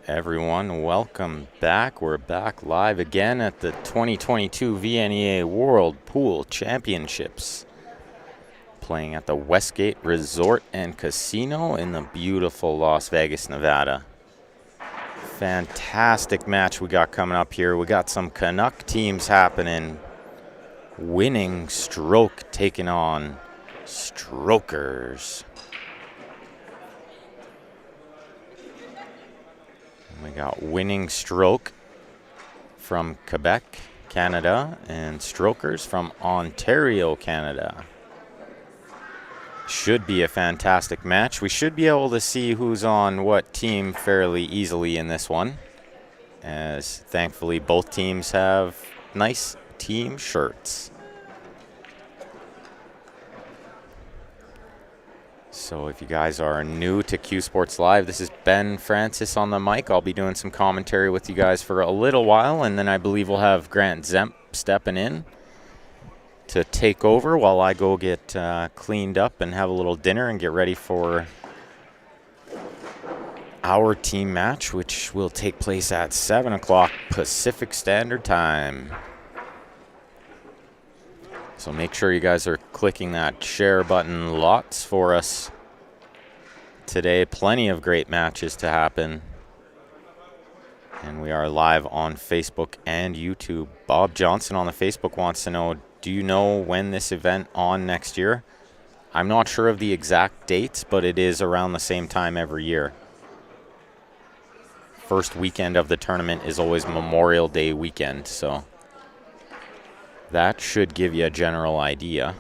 everyone, welcome back. We're back live again at the 2022 VNEA World Pool Championships, playing at the Westgate Resort and Casino in the beautiful Las Vegas, Nevada. Fantastic match we got coming up here. We got some Canuck teams happening. Winning Stroke taking on Strokers. We got Winning Stroke from Quebec, Canada, and Strokers from Ontario, Canada. Should be a fantastic match. We should be able to see who's on what team fairly easily in this one, as thankfully both teams have nice team shirts. So if you guys are new to Q Sports Live, this is Ben Francis on the mic. I'll be doing some commentary with you guys for a little while, and then I believe we'll have Grant Zemp stepping in to take over while I go get cleaned up and have a little dinner and get ready for our team match, which will take place at 7 o'clock Pacific Standard Time. So make sure you guys are clicking that share button lots for us today. Plenty of great matches to happen. And we are live on Facebook and YouTube. Bob Johnson on the Facebook wants to know, do you know when this event on next year? I'm not sure of the exact dates, but it is around the same time every year. First weekend of the tournament is always Memorial Day weekend, so that should give you a general idea.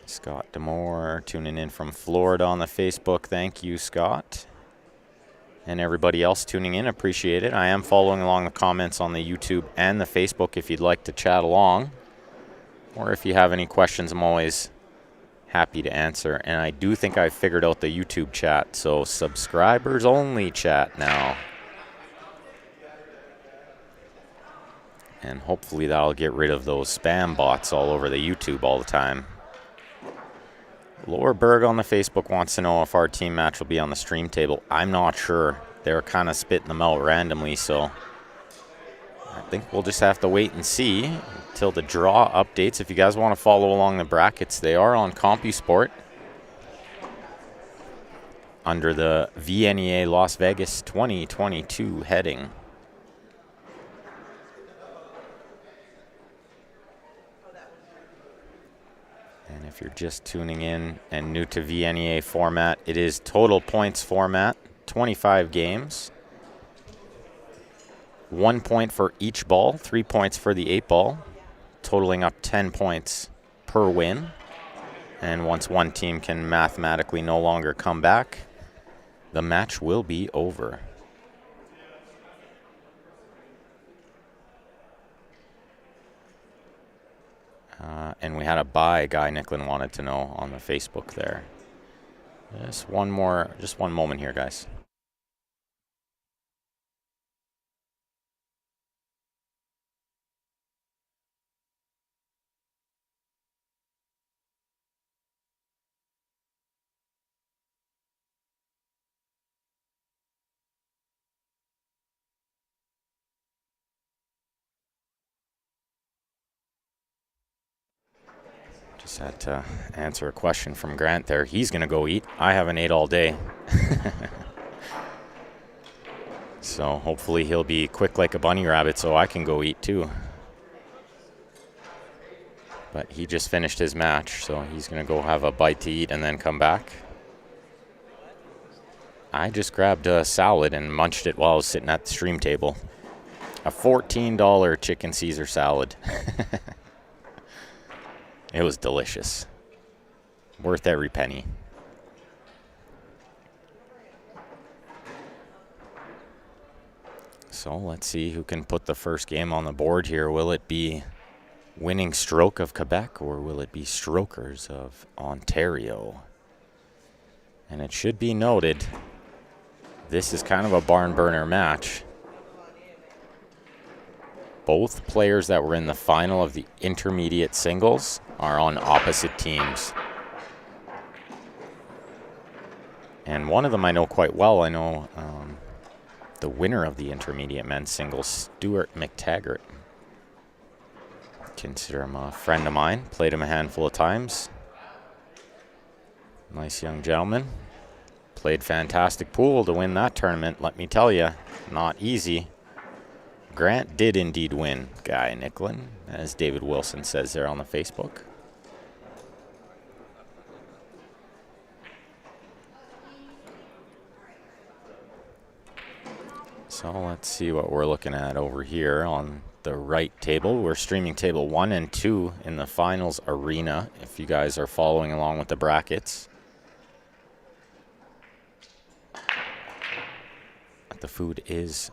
Scott Demore tuning in from Florida on the Facebook. Thank you, Scott. And everybody else tuning in, appreciate it. I am following along the comments on the YouTube and the Facebook if you'd like to chat along. Or if you have any questions, I'm always happy to answer. And I do think I figured out the YouTube chat, so subscribers only chat now. And hopefully that'll get rid of those spam bots all over the YouTube all the time. Laura Berg on the Facebook wants to know if our team match will be on the stream table. I'm not sure. They're kind of spitting them out randomly, so I think we'll just have to wait and see until the draw updates. If you guys want to follow along the brackets, they are on CompuSport under the VNEA Las Vegas 2022 heading. And if you're just tuning in and new to VNEA format, it is total points format, 25 games. 1 point for each ball, 3 points for the 8 ball, totaling up 10 points per win. And once one team can mathematically no longer come back, the match will be over. And we had a bye, Guy Nicklin wanted to know on the Facebook there. Just one moment here, guys. Just had to answer a question from Grant there. He's going to go eat. I haven't ate all day. So hopefully he'll be quick like a bunny rabbit so I can go eat too. But he just finished his match, so he's going to go have a bite to eat and then come back. I just grabbed a salad and munched it while I was sitting at the stream table. A $14 chicken Caesar salad. It was delicious. Worth every penny. So let's see who can put the first game on the board here. Will it be Winning Stroke of Quebec or will it be Strokers of Ontario? And it should be noted, this is kind of a barn burner match. Both players that were in the final of the intermediate singles are on opposite teams. And one of them I know quite well. I know the winner of the intermediate men's singles, Stuart McTaggart. Consider him a friend of mine. Played him a handful of times. Nice young gentleman. Played fantastic pool to win that tournament, let me tell you. Not easy. Grant did indeed win, Guy Nicklin, as David Wilson says there on the Facebook. So let's see what we're looking at over here on the right table. We're streaming table 1 and 2 in the finals arena, if you guys are following along with the brackets. The food is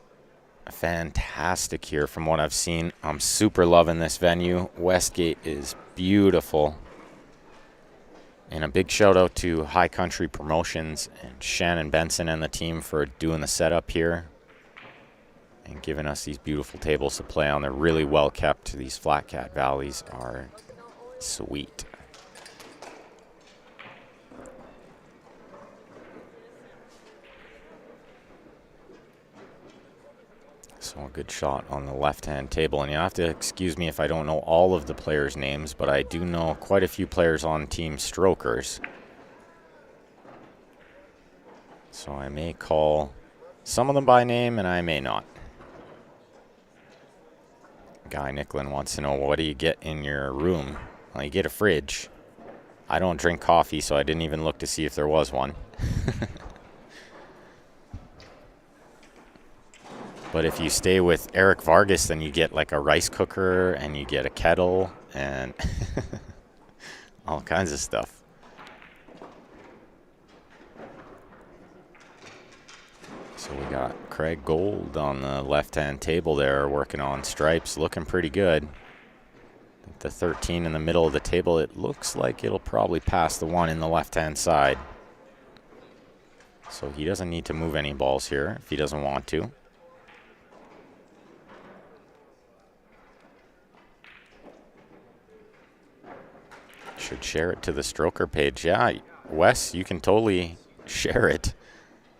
fantastic here from what I've seen. I'm super loving this venue. Westgate is beautiful. And a big shout out to High Country Promotions and Shannon Benson and the team for doing the setup here and giving us these beautiful tables to play on. They're really well kept. These Flat Cat Valleys are sweet. So a good shot on the left-hand table. And you have to excuse me if I don't know all of the players' names, but I do know quite a few players on Team Strokers. So I may call some of them by name and I may not. Guy Nicklin wants to know, what do you get in your room? Well, you get a fridge. I don't drink coffee, so I didn't even look to see if there was one. But if you stay with Eric Vargas, then you get like a rice cooker and you get a kettle and all kinds of stuff. So we got Craig Gold on the left-hand table there working on stripes, looking pretty good. The 13 in the middle of the table, it looks like it'll probably pass the one in the left-hand side. So he doesn't need to move any balls here if he doesn't want to. Should share it to the Stroker page. Yeah, Wes, you can totally share it.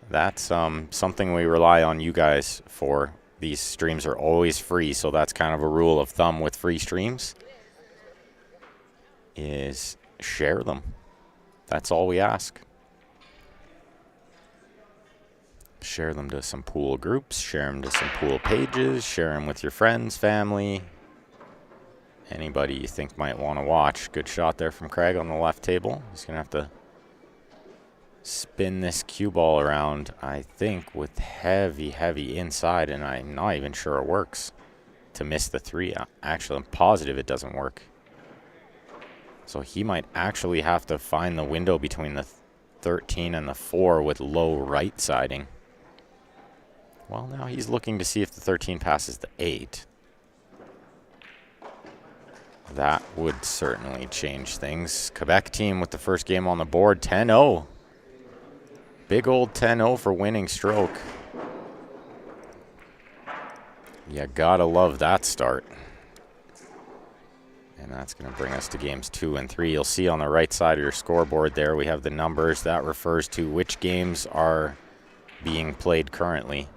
That's something we rely on you guys for. These streams are always free, so that's kind of a rule of thumb with free streams, is share them. That's all we ask. Share them to some pool groups, share them to some pool pages, share them with your friends, family, anybody you think might want to watch. Good shot there from Craig on the left table. He's going to have to spin this cue ball around, I think, with heavy inside, and I'm not even sure it works to miss the 3. Actually, I'm positive it doesn't work. So he might actually have to find the window between the 13 and the 4 with low right siding. Well, now he's looking to see if the 13 passes the 8. That would certainly change things. Quebec team with the first game on the board, 10-0. Big old 10-0 for winning stroke. You gotta love that start. And that's going to bring us to games 2 and 3. You'll see on the right side of your scoreboard there, we have the numbers. That refers to which games are being played currently.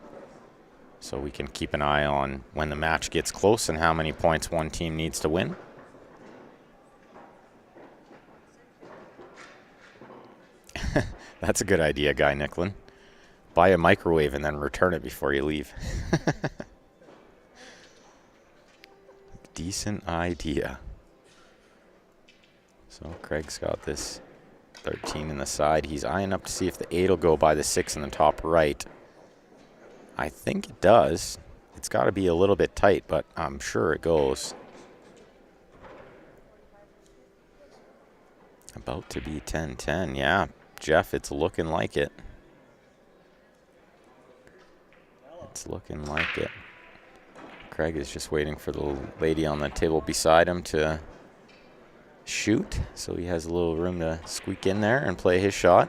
So we can keep an eye on when the match gets close and how many points one team needs to win. That's a good idea, Guy Nicklin. Buy a microwave and then return it before you leave. Decent idea. So Craig's got this 13 in the side. He's eyeing up to see if the 8 will go by the 6 in the top right. I think it does. It's got to be a little bit tight, but I'm sure it goes. About to be 10-10. Yeah, Jeff, it's looking like it. It's looking like it. Craig is just waiting for the lady on the table beside him to shoot, so he has a little room to squeak in there and play his shot.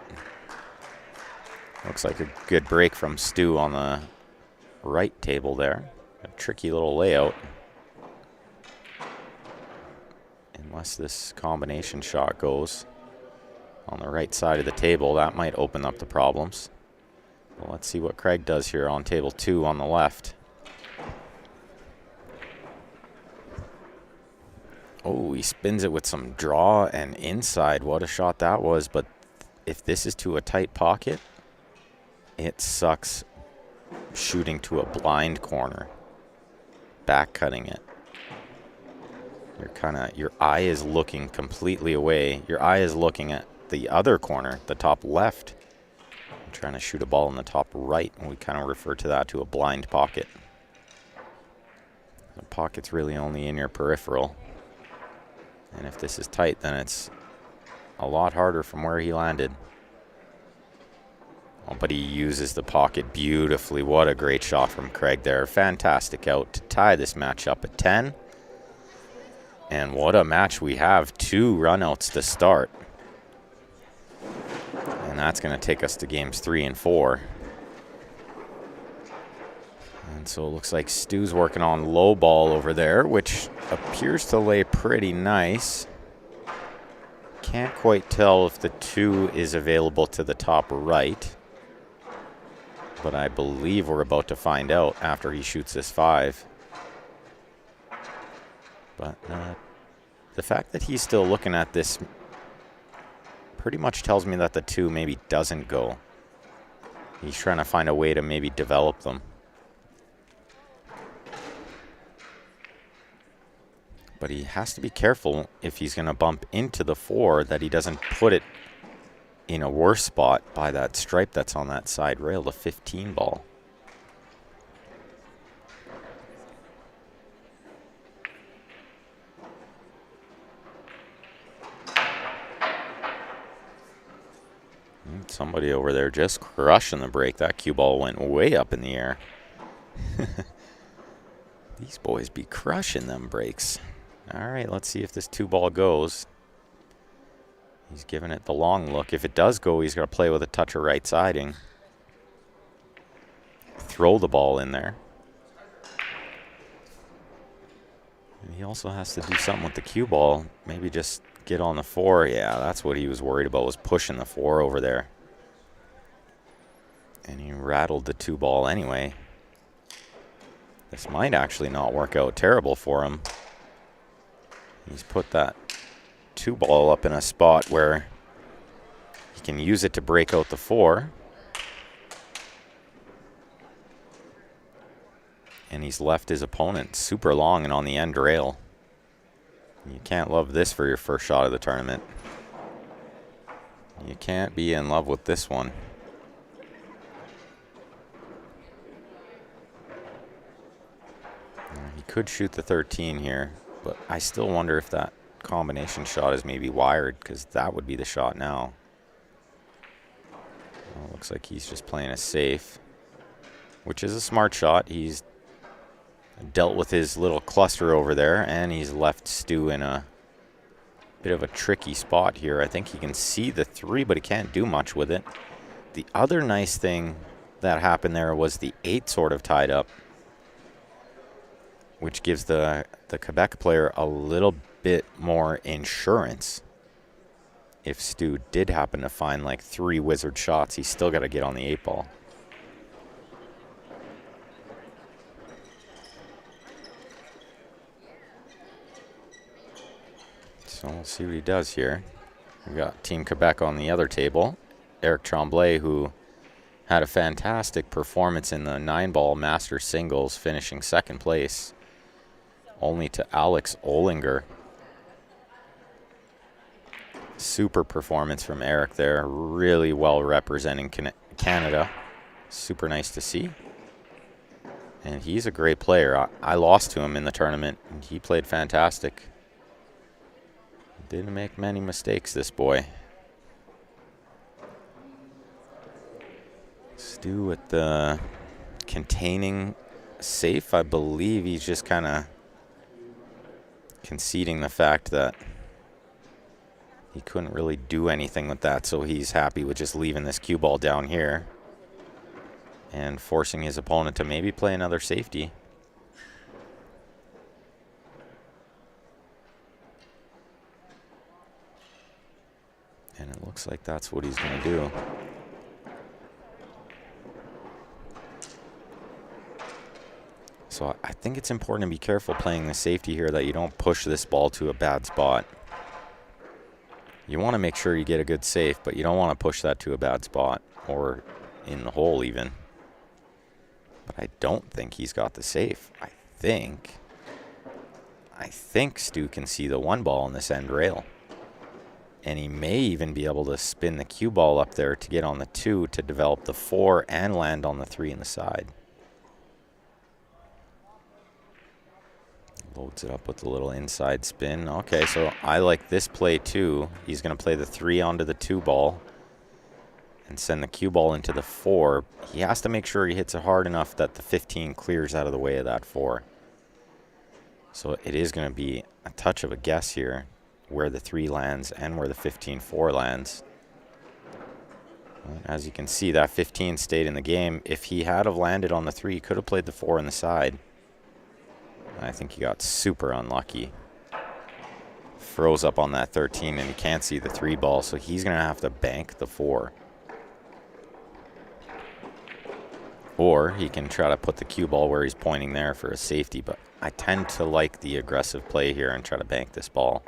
Looks like a good break from Stu on the right table there. A tricky little layout. Unless this combination shot goes. on the right side of the table. That might open up the problems. Well, let's see what Craig does here on table 2 on the left. Oh, he spins it with some draw and inside. What a shot that was. But if this is to a tight pocket, it sucks shooting to a blind corner, back cutting it. Your eye is looking completely away. Your eye is looking at the other corner, the top left. I'm trying to shoot a ball in the top right, and we kind of refer to that to a blind pocket. The pocket's really only in your peripheral. And if this is tight, then it's a lot harder from where he landed. Oh, but he uses the pocket beautifully. What a great shot from Craig there. Fantastic out to tie this match up at 10. And what a match we have. 2 runouts to start. And that's going to take us to games 3 and 4. And so it looks like Stu's working on low ball over there, which appears to lay pretty nice. Can't quite tell if the 2 is available to the top right. But I believe we're about to find out after he shoots this 5. But the fact that he's still looking at this pretty much tells me that the 2 maybe doesn't go. He's trying to find a way to maybe develop them. But he has to be careful if he's going to bump into the 4 that he doesn't put it in a worse spot by that stripe that's on that side rail, the 15 ball. Somebody over there just crushing the break. That cue ball went way up in the air. These boys be crushing them breaks. All right, let's see if this 2 ball goes. He's giving it the long look. If it does go, he's going to play with a touch of right siding. Throw the ball in there. And he also has to do something with the cue ball. Maybe just get on the 4. Yeah, that's what he was worried about, was pushing the 4 over there. And he rattled the 2 ball anyway. This might actually not work out terrible for him. He's put that 2 ball up in a spot where he can use it to break out the 4. And he's left his opponent super long and on the end rail. You can't love this for your first shot of the tournament. You can't be in love with this one. He could shoot the 13 here, but I still wonder if that combination shot is maybe wired, because that would be the shot now. Well, looks like he's just playing it safe, which is a smart shot. He's dealt with his little cluster over there, and he's left Stu in a bit of a tricky spot here. I think he can see the 3, but he can't do much with it. The other nice thing that happened there was the 8 sort of tied up, which gives the Quebec player a little bit more insurance. If Stu did happen to find like 3 wizard shots, he's still got to get on the 8 ball. So we'll see what he does here. We got Team Quebec on the other table. Eric Tremblay, who had a fantastic performance in the 9-ball master singles, finishing 2nd place, only to Alex Olinger. Super performance from Eric there. Really well representing Canada. Super nice to see. And he's a great player. I lost to him in the tournament, and he played fantastic. Didn't make many mistakes, this boy. Stu with the containing safe. I believe he's just kind of conceding the fact that he couldn't really do anything with that, so he's happy with just leaving this cue ball down here and forcing his opponent to maybe play another safety. And it Looks like that's what he's going to do. So I think it's important to be careful playing the safety here that you don't push this ball to a bad spot. You want to make sure you get a good safe, but you don't want to push that to a bad spot or in the hole even. But I don't think he's got the safe. I think Stu can see the 1 ball on this end rail. And he may even be able to spin the cue ball up there to get on the 2 to develop the 4 and land on the 3 in the side. Loads it up with a little inside spin. Okay, so I like this play too. He's going to play the 3 onto the 2 ball and send the cue ball into the 4. He has to make sure he hits it hard enough that the 15 clears out of the way of that 4. So it is going to be a touch of a guess here where the 3 lands and where the 15-4 lands. As you can see, that 15 stayed in the game. If he had have landed on the 3, he could have played the 4 in the side. I think he got super unlucky. Froze up on that 13 and he can't see the 3 ball, so he's going to have to bank the 4. Or he can try to put the cue ball where he's pointing there for a safety, but I tend to like the aggressive play here and try to bank this ball.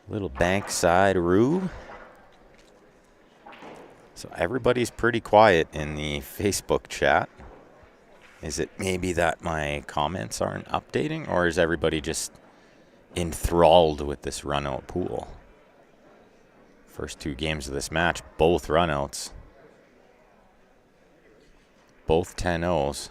Little bank side roo. So everybody's pretty quiet in the Facebook chat. Is it maybe that my comments aren't updating, or is everybody just enthralled with this run-out pool? First 2 games of this match, both run-outs. Both 10-0s.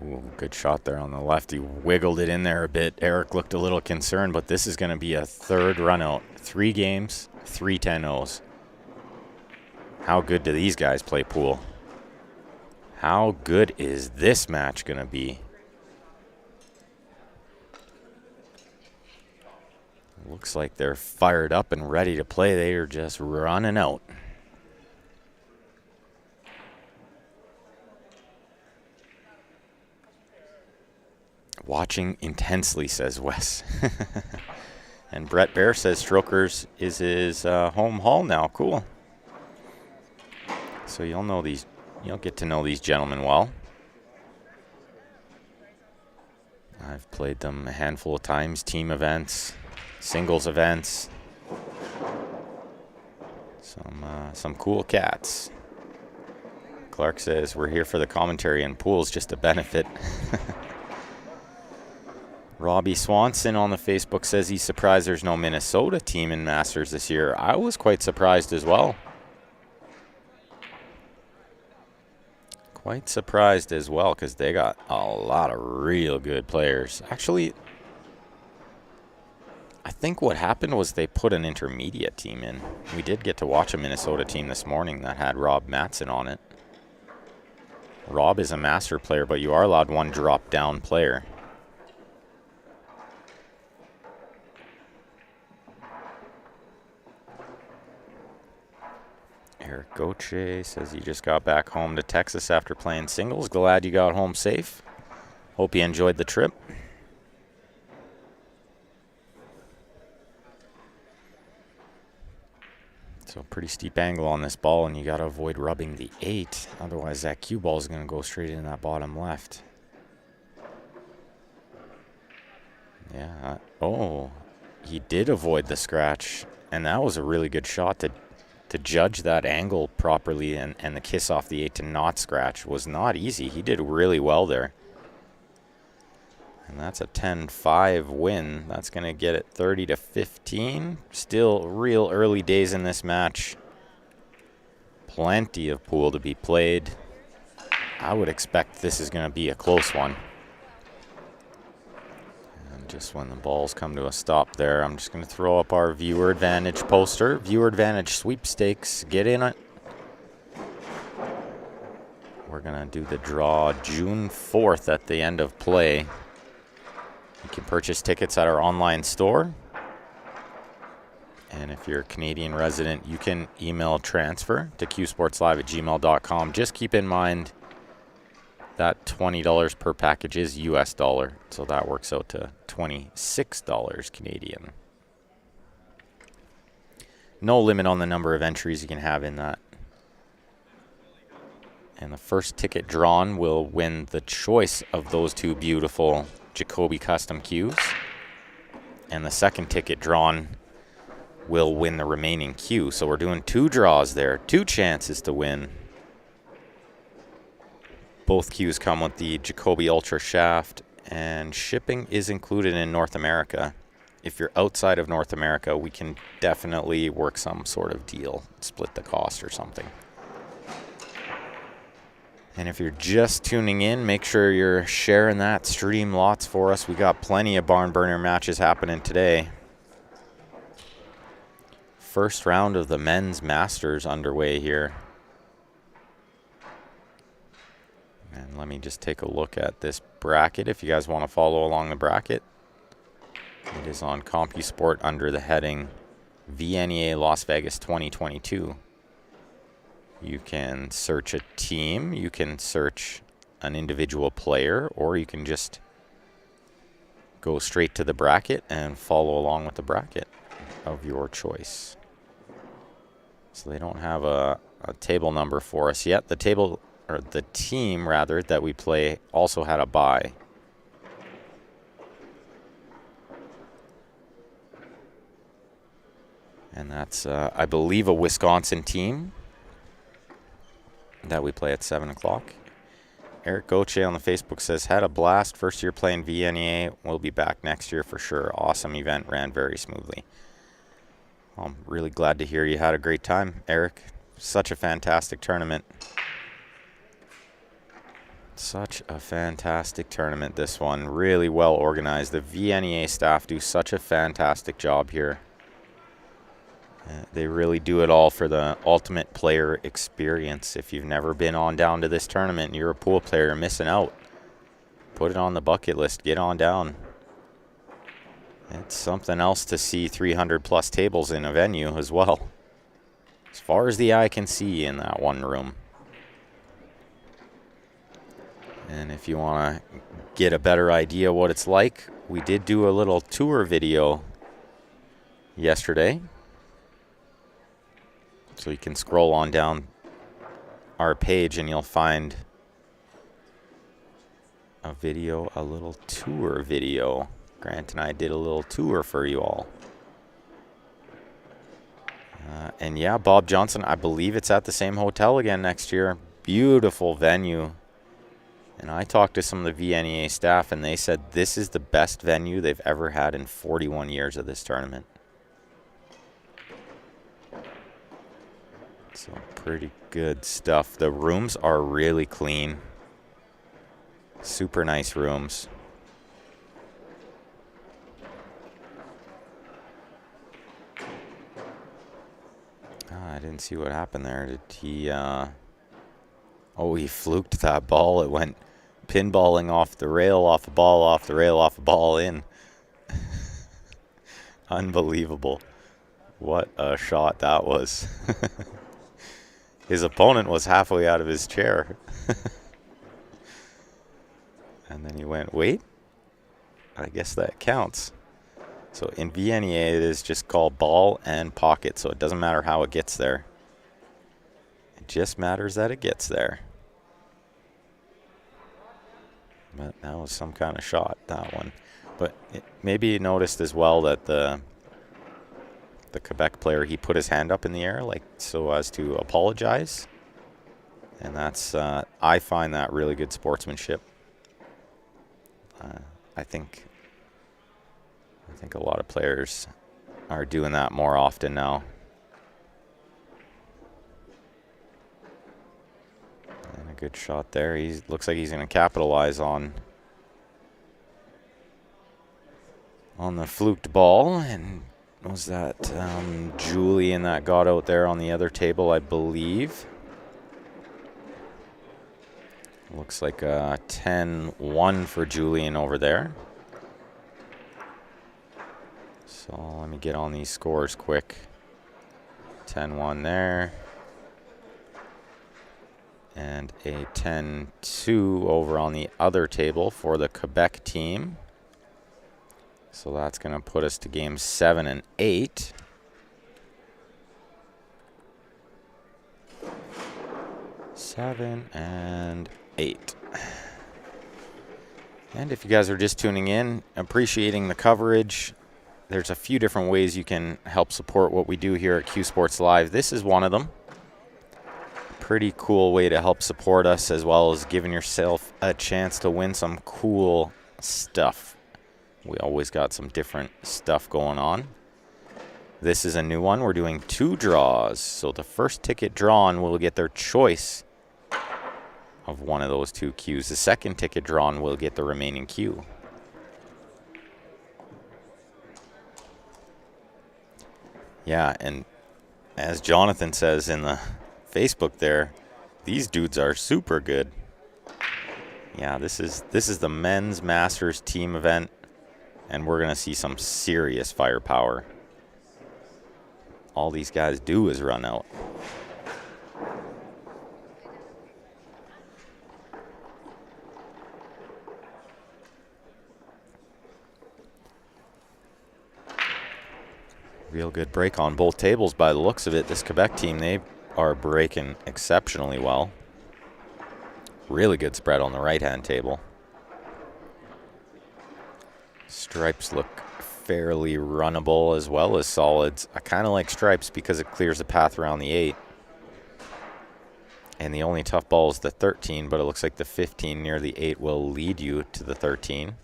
Ooh, good shot there on the left. He wiggled it in there a bit. Eric looked a little concerned, but this is going to be a 3rd run out. 3 games, 3 10-0s. How good do these guys play pool? How good is this match going to be? Looks like they're fired up and ready to play. They are just running out. Watching intensely, says Wes. And Brett Bear says Strokers is his home hall now. Cool. So you'll get to know these gentlemen well. I've played them a handful of times, team events, singles events. Some cool cats. Clark says we're here for the commentary and pool's just a benefit. Robbie Swanson on the Facebook says he's surprised there's no Minnesota team in Masters this year. I was quite surprised as well. Quite surprised as well because they got a lot of real good players. Actually, I think what happened was they put an intermediate team in. We did get to watch a Minnesota team this morning that had Rob Matson on it. Rob is a master player, but you are allowed 1 drop-down player. Eric Goche says he just got back home to Texas after playing singles. Glad you got home safe. Hope you enjoyed the trip. So pretty steep angle on this ball, and you got to avoid rubbing the 8. Otherwise, that cue ball is going to go straight in that bottom left. Yeah. Oh, he did avoid the scratch, and that was a really good shot to judge that angle properly, and the kiss off the 8 to not scratch was not easy. He did really well there. And that's a 10-5 win. That's going to get it 30-15. Still real early days in this match. Plenty of pool to be played. I would expect this is going to be a close one. And just when the balls come to a stop there, I'm just going to throw up our Viewer Advantage poster. Viewer Advantage sweepstakes. Get in it. We're going to do the draw June 4th at the end of play. You can purchase tickets at our online store. And And if you're a Canadian resident, you can email transfer to qsportslive@gmail.com. Just keep in mind that $20 per package is US dollar, so that works out to $26 Canadian. No limit on the number of entries you can have in that. And the first ticket drawn will win the choice of those two beautiful Jacoby custom cues. And the second ticket drawn will win the remaining cue. So we're doing 2 draws there, 2 chances to win. Both cues come with the Jacoby Ultra shaft, and shipping is included in North America. If you're outside of North America, we can definitely work some sort of deal, split the cost or something. And if you're just tuning in, make sure you're sharing that stream lots for us. We got plenty of barn burner matches happening today. First round of the men's Masters underway here. And let me just take a look at this bracket if you guys want to follow along the bracket. It is on CompuSport under the heading VNEA Las Vegas 2022. You can search a team, you can search an individual player, or you can just go straight to the bracket and follow along with the bracket of your choice. So they don't have a table number for us yet. The table, or the team rather, that we play also had a bye. And that's, I believe, a Wisconsin team that we play at 7 o'clock. Eric Goche on the Facebook says, had a blast. First year playing VNEA. We'll be back next year for sure. Awesome event. Ran very smoothly. I'm really glad to hear you had a great time, Eric. Such a fantastic tournament. Such a fantastic tournament, this one. Really well organized. The VNEA staff do such a fantastic job here. They really do it all for the ultimate player experience. If you've never been on down to this tournament and you're a pool player, you're missing out. Put it on the bucket list. Get on down. It's something else to see 300 plus tables in a venue as well. As far as the eye can see in that one room. And if you want to get a better idea what it's like, we did do a little tour video yesterday. So you can scroll on down our page and you'll find a video, a little tour video. Grant and I did a little tour for you all. And yeah, Bob Johnson, I believe it's at the same hotel again next year. Beautiful venue. And I talked to some of the VNEA staff and they said this is the best venue they've ever had in 41 years of this tournament. So pretty good stuff. The rooms are really clean. Super nice rooms. I didn't see what happened there. Did he, oh, he fluked that ball. It went pinballing off the rail, off a ball, off the rail, off a ball, in. Unbelievable. What a shot that was. His opponent was halfway out of his chair. And then he went, wait, I guess that counts. So in VNEA, it is just called ball and pocket, so it doesn't matter how it gets there. It just matters that it gets there. But that was some kind of shot, that one. But maybe you noticed as well that the Quebec player, he put his hand up in the air like so as to apologize. And that's, I find that really good sportsmanship. I think a lot of players are doing that more often now. And a good shot there. He looks like he's going to capitalize on the fluked ball. And was that Julian that got out there on the other table, I believe. Looks like a 10-1 for Julian over there. So let me get on these scores quick. 10-1 there. And a 10-2 over on the other table for the Quebec team. So that's going to put us to games 7 and 8. Seven and 8. And if you guys are just tuning in, appreciating the coverage, there's a few different ways you can help support what we do here at Q Sports Live. This is one of them. Pretty cool way to help support us, as well as giving yourself a chance to win some cool stuff. We always got some different stuff going on. This is a new one. We're doing 2 draws. So the first ticket drawn will get their choice of one of those 2 cues. The second ticket drawn will get the remaining cue. Yeah, and as Jonathan says in the Facebook there, these dudes are super good. Yeah, this is the men's Masters team event, and we're going to see some serious firepower. All these guys do is run out. Real good break on both tables by the looks of it. This Quebec team, they are breaking exceptionally well. Really good spread on the right-hand table. Stripes look fairly runnable as well as solids. I kind of like stripes because it clears the path around the 8. And the only tough ball is the 13, but it looks like the 15 near the 8 will lead you to the 13.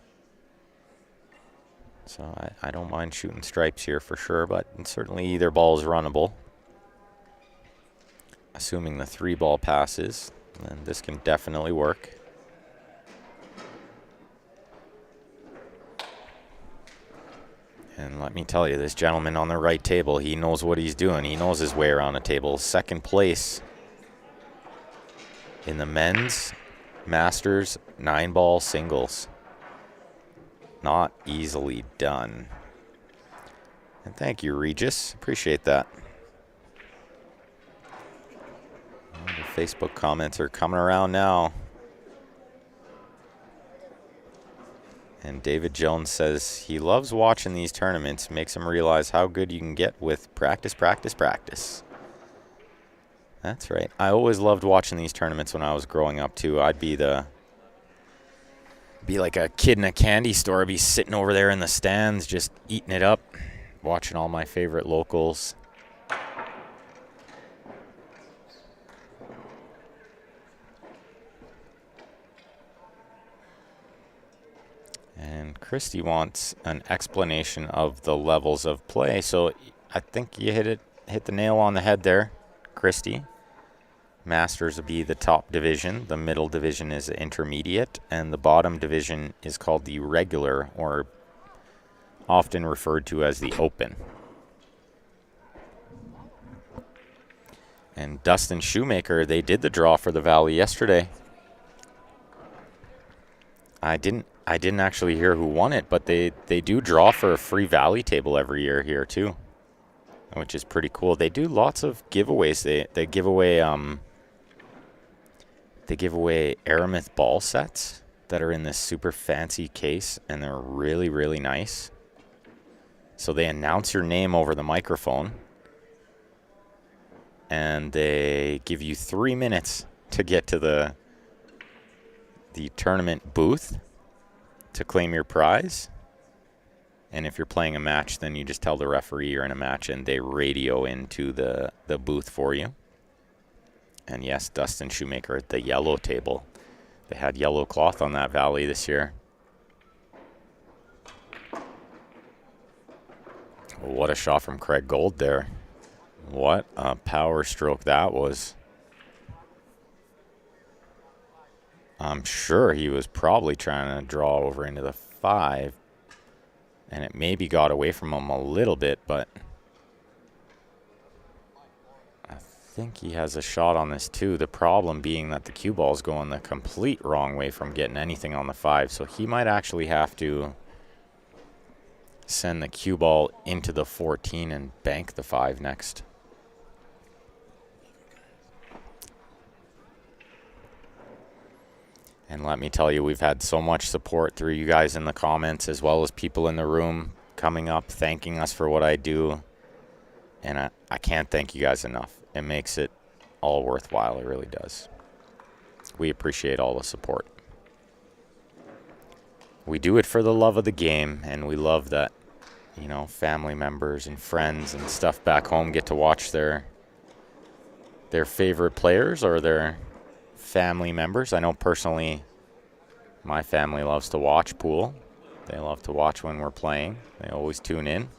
So I don't mind shooting stripes here for sure, but certainly either ball is runnable. Assuming the 3 ball passes, then this can definitely work. And let me tell you, this gentleman on the right table, he knows what he's doing. He knows his way around a table. Second place in the men's Masters 9-ball singles. Not easily done. And thank you, Regis. Appreciate that. Well, the Facebook comments are coming around now. And David Jones says he loves watching these tournaments. Makes him realize how good you can get with practice, practice, practice. That's right. I always loved watching these tournaments when I was growing up, too. I'd be like a kid in a candy store. I'd be sitting over there in the stands just eating it up, watching all my favorite locals. And Christy wants an explanation of the levels of play. So I think you hit the nail on the head there, Christy. Masters would be the top division, the middle division is intermediate, and the bottom division is called the regular, or often referred to as the open. And Dustin Shoemaker, they did the draw for the Valley yesterday. I didn't actually hear who won it, but they do draw for a free Valley table every year here too, which is pretty cool. They do lots of giveaways. They give away Aramith ball sets that are in this super fancy case, and they're really, really nice. So they announce your name over the microphone, and they give you 3 minutes to get to the tournament booth to claim your prize. And if you're playing a match, then you just tell the referee you're in a match, and they radio into the booth for you. And yes, Dustin Shoemaker at the yellow table. They had yellow cloth on that Valley this year. What a shot from Craig Gold there. What a power stroke that was. I'm sure he was probably trying to draw over into the 5. And it maybe got away from him a little bit, but I think he has a shot on this too. The problem being that the cue ball's going the complete wrong way from getting anything on the 5. So he might actually have to send the cue ball into the 14 and bank the 5 next. And let me tell you, we've had so much support through you guys in the comments, as well as people in the room coming up, thanking us for what I do. And I can't thank you guys enough. It makes it all worthwhile. It really does. We appreciate all the support. We do it for the love of the game, and we love that, you know, family members and friends and stuff back home get to watch their favorite players or their family members. I know personally my family loves to watch pool. They love to watch when we're playing. They always tune in.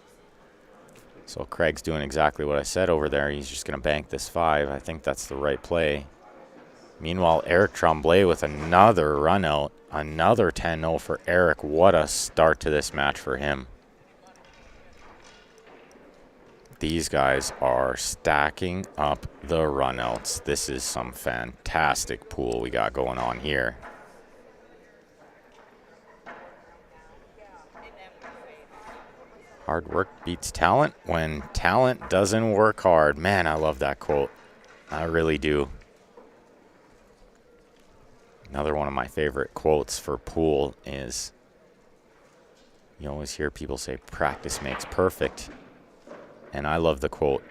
So Craig's doing exactly what I said over there. He's just going to bank this 5. I think that's the right play. Meanwhile, Eric Tremblay with another run out. Another 10-0 for Eric. What a start to this match for him. These guys are stacking up the runouts. This is some fantastic pool we got going on here. Hard work beats talent when talent doesn't work hard. Man, I love that quote. I really do. Another one of my favorite quotes for pool is, you always hear people say, practice makes perfect. And I love the quote,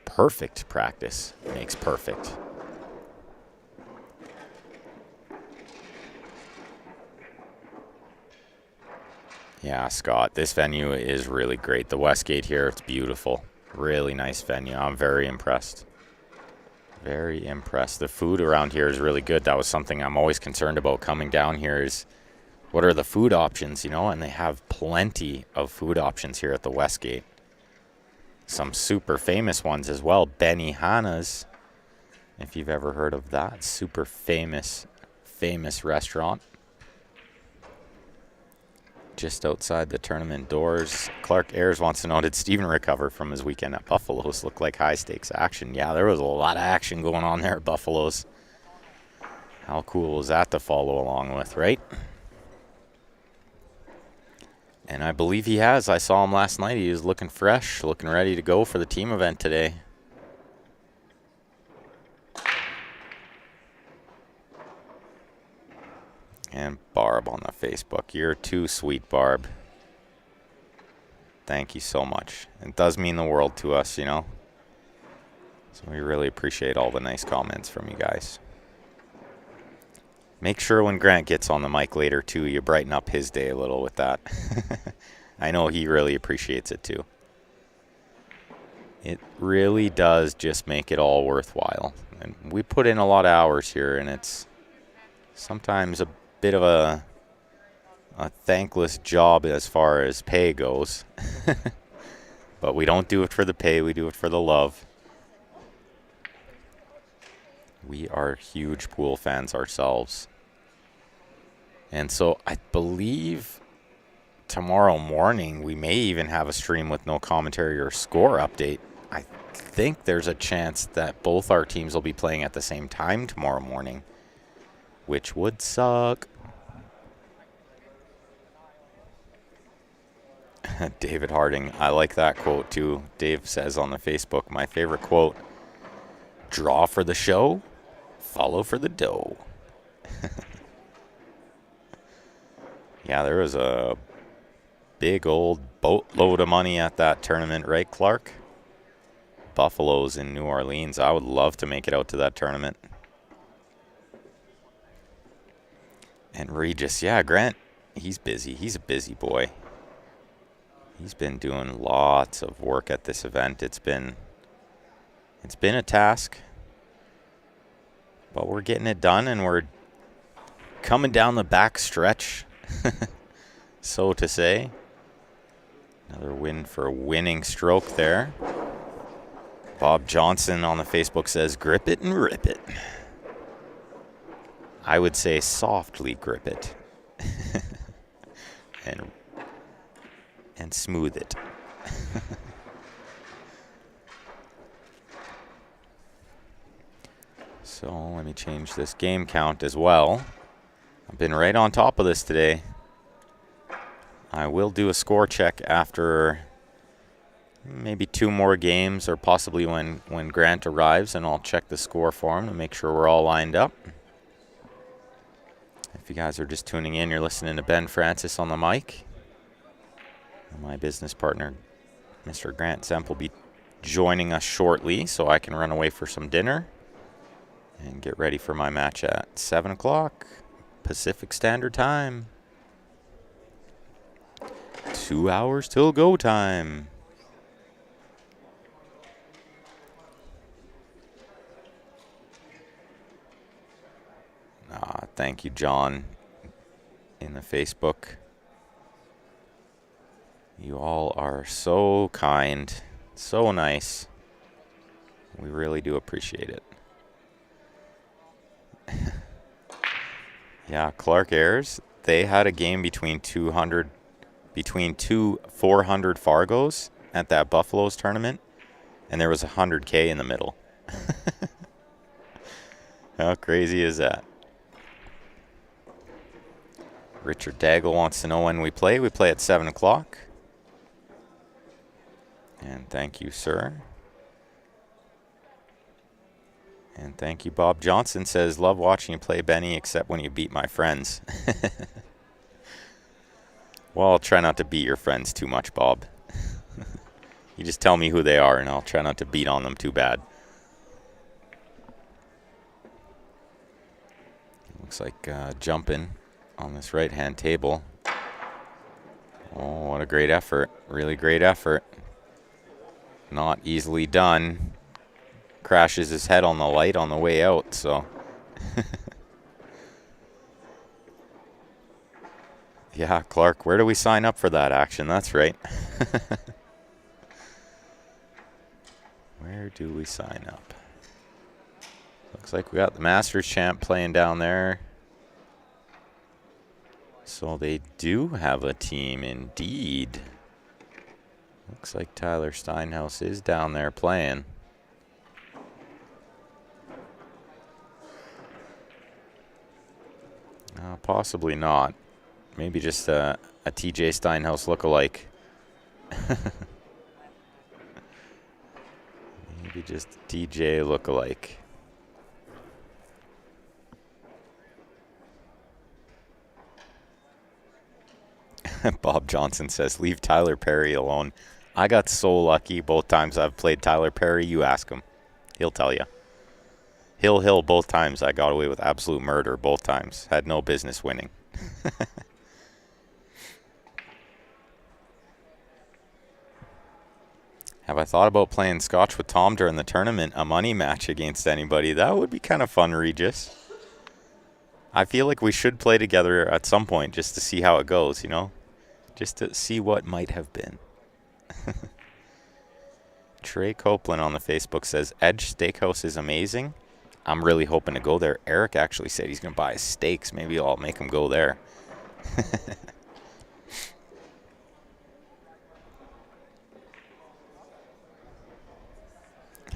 perfect practice makes perfect. Yeah, Scott, this venue is really great. The Westgate here, it's beautiful. Really nice venue. I'm very impressed. Very impressed. The food around here is really good. That was something I'm always concerned about coming down here is what are the food options, you know? And they have plenty of food options here at the Westgate. Some super famous ones as well. Benihana's, if you've ever heard of that. Super famous restaurant. Just outside the tournament doors. Clark Ayers wants to know, did Steven recover from his weekend at Buffalo's? Looked like high-stakes action. Yeah, there was a lot of action going on there at Buffalo's. How cool was that to follow along with, right? And I believe he has. I saw him last night. He was looking fresh, looking ready to go for the team event today. And Barb on the Facebook. You're too sweet, Barb. Thank you so much. It does mean the world to us, you know. So we really appreciate all the nice comments from you guys. Make sure when Grant gets on the mic later, too, you brighten up his day a little with that. I know he really appreciates it, too. It really does just make it all worthwhile. And we put in a lot of hours here, and it's sometimes a bit of a thankless job as far as pay goes. But we don't do it for the pay, we do it for the love. We are huge pool fans ourselves. And so I believe tomorrow morning we may even have a stream with no commentary or score update. I think there's a chance that both our teams will be playing at the same time tomorrow morning, which would suck. David Harding, I like that quote too. Dave says on the Facebook, my favorite quote, draw for the show, follow for the dough. Yeah, there was a big old boatload of money at that tournament, right, Clark? Buffalo's in New Orleans. I would love to make it out to that tournament. And Regis, yeah, Grant, he's busy. He's a busy boy. He's been doing lots of work at this event. It's been a task, but we're getting it done, and we're coming down the back stretch, so to say. Another win for a winning stroke there. Bob Johnson on the Facebook says, grip it and rip it. I would say softly grip it. and smooth it. So let me change this game count as well. I've been right on top of this today. I will do a score check after maybe 2 more games, or possibly when Grant arrives, and I'll check the score for him to make sure we're all lined up. If you guys are just tuning in, you're listening to Ben Francis on the mic. My business partner, Mr. Grant Zemp, will be joining us shortly so I can run away for some dinner and get ready for my match at 7 o'clock Pacific Standard Time. 2 hours till go time. Thank you, John, in the Facebook. You all are so kind, so nice. We really do appreciate it. Yeah, Clark Ayers, they had a game between two 400 Fargos at that Buffaloes tournament, and there was 100K in the middle. How crazy is that? Richard Daigle wants to know when we play. We play at 7 o'clock. And thank you, sir. And thank you, Bob Johnson says, love watching you play, Benny, except when you beat my friends. Well, I'll try not to beat your friends too much, Bob. You just tell me who they are, and I'll try not to beat on them too bad. Looks like jumping on this right-hand table. Oh, what a great effort. Really great effort. Not easily done. Crashes his head on the light on the way out, so. Yeah, Clark, where do we sign up for that action? That's right. Where do we sign up? Looks like we got the Masters champ playing down there. So they do have a team indeed. Looks like Tyler Steinhaus is down there playing. Possibly not. Maybe just a TJ Steinhaus lookalike. Maybe just a TJ lookalike. Bob Johnson says, leave Tyler Perry alone. I got so lucky both times I've played Tyler Perry. You ask him. He'll tell you. Hill, both times I got away with absolute murder. Both times. Had no business winning. Have I thought about playing Scotch with Tom during the tournament? A money match against anybody? That would be kind of fun, Regis. I feel like we should play together at some point just to see how it goes, you know? Just to see what might have been. Trey Copeland on the Facebook says, Edge Steakhouse is amazing. I'm really hoping to go there. Eric actually said he's going to buy his steaks. Maybe I'll make him go there.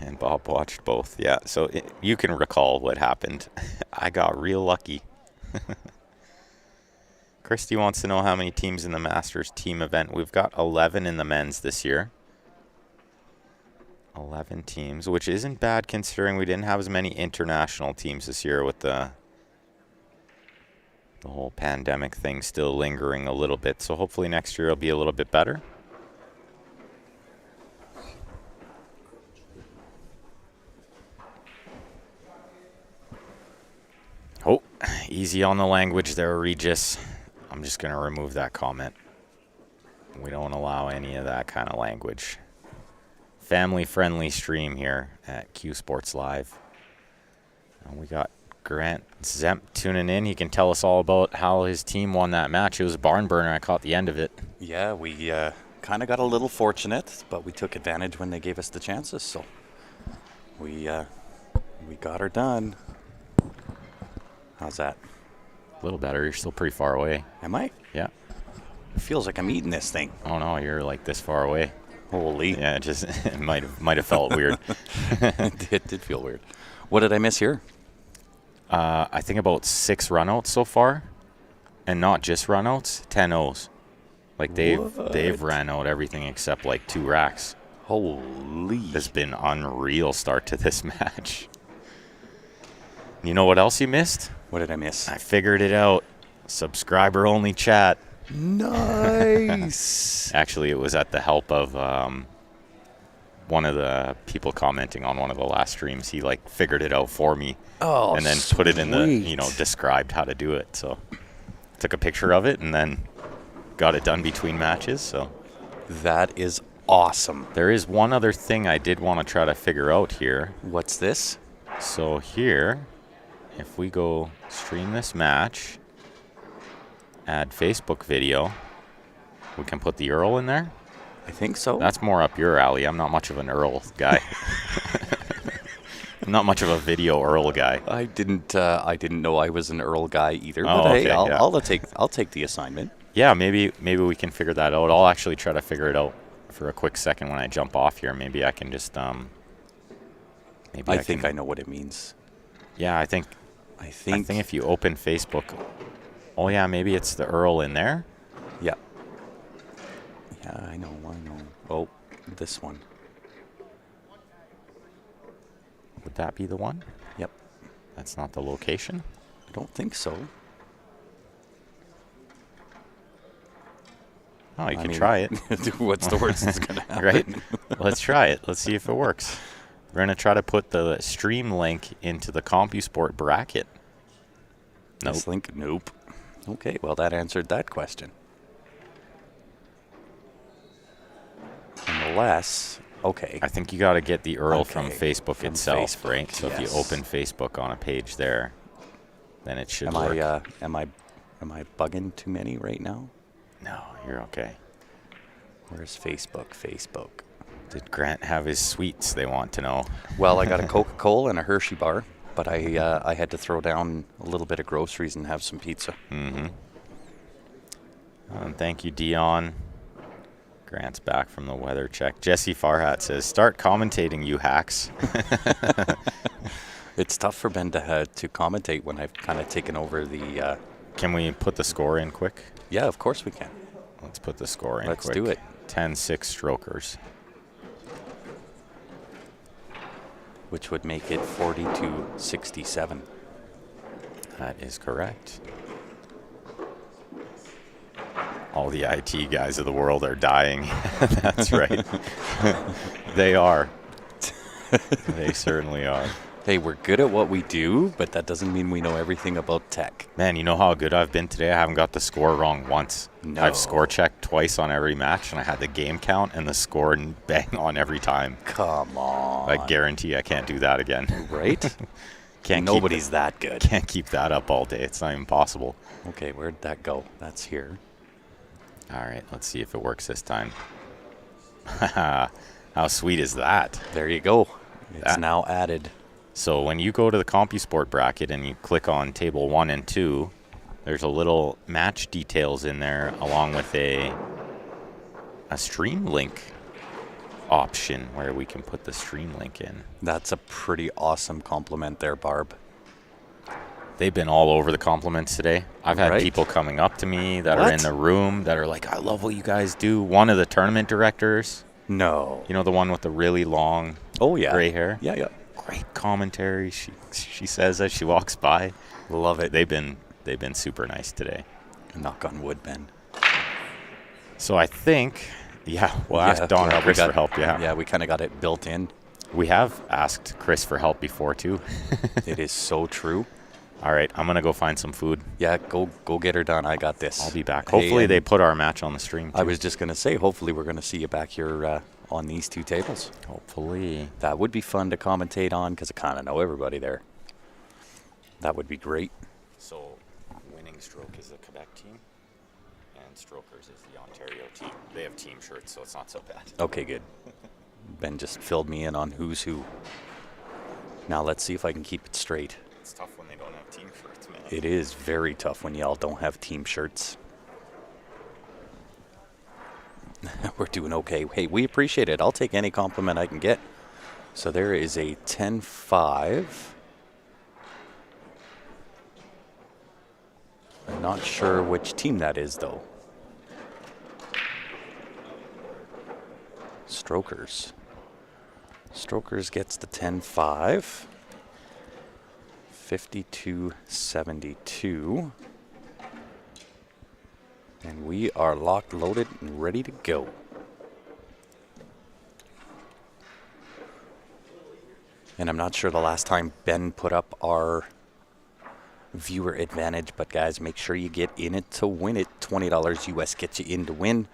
And Bob watched both. Yeah, so you can recall what happened. I got real lucky. Christy wants to know how many teams in the Masters team event. We've got 11 in the men's this year. 11 teams, which isn't bad considering we didn't have as many international teams this year with the whole pandemic thing still lingering a little bit. So hopefully next year it'll be a little bit better. Oh, easy on the language there, Regis. I'm just going to remove that comment. We don't allow any of that kind of language. Family-friendly stream here at Q Sports Live. And we got Grant Zemp tuning in. He can tell us all about how his team won that match. It was a barn burner. I caught the end of it. Yeah, we kind of got a little fortunate, but we took advantage when they gave us the chances. So we got her done. How's that? A little better. You're still pretty far away. Am I? Yeah. It feels like I'm eating this thing. Oh no, you're like this far away. Holy. Yeah, it might have felt weird. It did feel weird. What did I miss here? I think about 6 runouts so far, and not just runouts, 10 O's. Like they've ran out everything except like 2 racks. Holy. It's been unreal start to this match. You know what else you missed? What did I miss? I figured it out. Subscriber only chat. Nice. Actually, it was at the help of one of the people commenting on one of the last streams. He like figured it out for me. Oh, and then put it in the, described how to do it. So took a picture of it and then got it done between matches. So that is awesome. There is one other thing I did want to try to figure out here. What's this? So here, if we go stream this match, add Facebook video, we can put the URL in there. I think so. That's more up your alley. I'm not much of an URL guy. I'm not much of a video URL guy. I didn't know I was an URL guy either. Oh, but okay, hey, yeah. I'll take the assignment. Yeah, maybe we can figure that out. I'll actually try to figure it out for a quick second when I jump off here. Maybe I can just I think I know what it means. Yeah, I think if you open Facebook, oh yeah, maybe it's the URL in there. Yeah. Yeah, I know. Oh, this one. Would that be the one? Yep. That's not the location? I don't think so. Oh, you can try it. What's the worst that's going to happen? Right? Let's try it. Let's see if it works. We're going to try to put the stream link into the CompuSport bracket. Nope. This link? Nope. Okay, well, that answered that question. Unless, okay. I think you got to get the URL from Facebook itself, Facebook, right? So if you open Facebook on a page there, then it should work. Am I bugging too many right now? No, you're okay. Where's Facebook? Facebook. Did Grant have his sweets? They want to know. Well, I got a Coca-Cola and a Hershey bar, but I had to throw down a little bit of groceries and have some pizza. Mm-hmm. Thank you, Dion. Grant's back from the weather check. Jesse Farhat says, "Start commentating, you hacks." It's tough for Ben to commentate when I've kind of taken over the... Can we put the score in quick? Yeah, of course we can. Let's put the score in Let's quick. do it. 10-6 strokers. Which would make it 40-67. That is correct. All the IT guys of the world are dying. That's right. They are. They certainly are. Hey, we're good at what we do, but that doesn't mean we know everything about tech. Man, you know how good I've been today? I haven't got the score wrong once. No. I've score checked twice on every match, and I had the game count and the score bang on every time. Come on. I guarantee I can't do that again. Right? Nobody's that good. Can't keep that up all day. It's not even possible. Okay, where'd that go? That's here. All right, let's see if it works this time. How sweet is that? There you go. It's now added. So when you go to the CompuSport bracket and you click on table 1 and 2, there's a little match details in there along with a stream link option where we can put the stream link in. That's a pretty awesome compliment there, Barb. They've been all over the compliments today. I've had people coming up to me that are in the room that are like, "I love what you guys do." One of the tournament directors. No. You know, the one with the really long gray hair? Yeah. Great commentary. She says as she walks by. Love it. They've been super nice today. Knock on wood, Ben. So I think, we'll ask Don or Chris for help. Yeah, we kind of got it built in. We have asked Chris for help before, too. It is so true. All right, I'm going to go find some food. Yeah, go get her done. I got this. I'll be back. Hopefully they put our match on the stream, too. I was just going to say, hopefully we're going to see you back here on these two tables. Hopefully. That would be fun to commentate on because I kind of know everybody there. That would be great. So winning stroke is the Quebec team, and strokers is the Ontario team. They have team shirts, so it's not so bad. Okay, good. Ben just filled me in on who's who. Now let's see if I can keep it straight. It's tough when they don't have team shirts, man. It is very tough when y'all don't have team shirts. We're doing okay. Hey, we appreciate it. I'll take any compliment I can get. So there is a 10-5. I'm not sure which team that is, though. Strokers. Strokers gets the 10-5. 52-72. And we are locked, loaded, and ready to go. And I'm not sure the last time Ben put up our viewer advantage, but guys, make sure you get in it to win it. $20 US gets you in to win.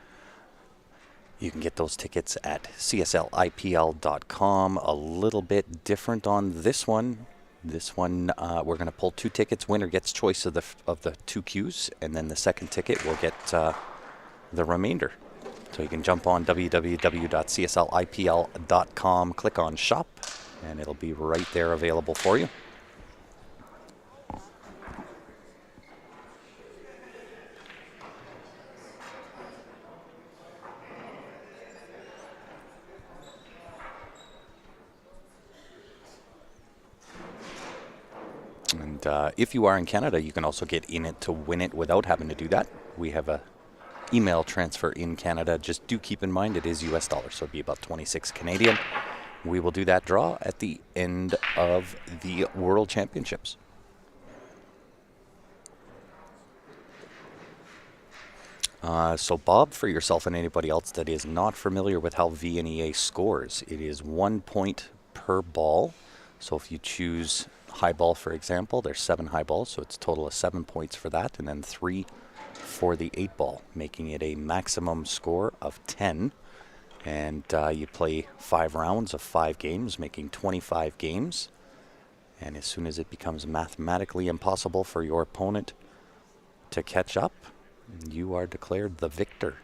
You can get those tickets at cslipl.com. A little bit different on this one. This one, we're going to pull 2 tickets. Winner gets choice of the 2 queues, and then the second ticket will get the remainder. So you can jump on www.cslipl.com, click on shop, and it'll be right there available for you. And if you are in Canada, you can also get in it to win it without having to do that. We have a email transfer in Canada. Just do keep in mind it is US dollars, so it'll be about 26 Canadian. We will do that draw at the end of the World Championships. So Bob, for yourself and anybody else that is not familiar with how VNEA scores, it is 1 point per ball. So if you choose high ball, for example, there's 7 high balls, so it's a total of 7 points for that, and then 3 for the 8 ball, making it a maximum score of 10. And you play 5 rounds of 5 games, making 25 games. And as soon as it becomes mathematically impossible for your opponent to catch up, you are declared the victor.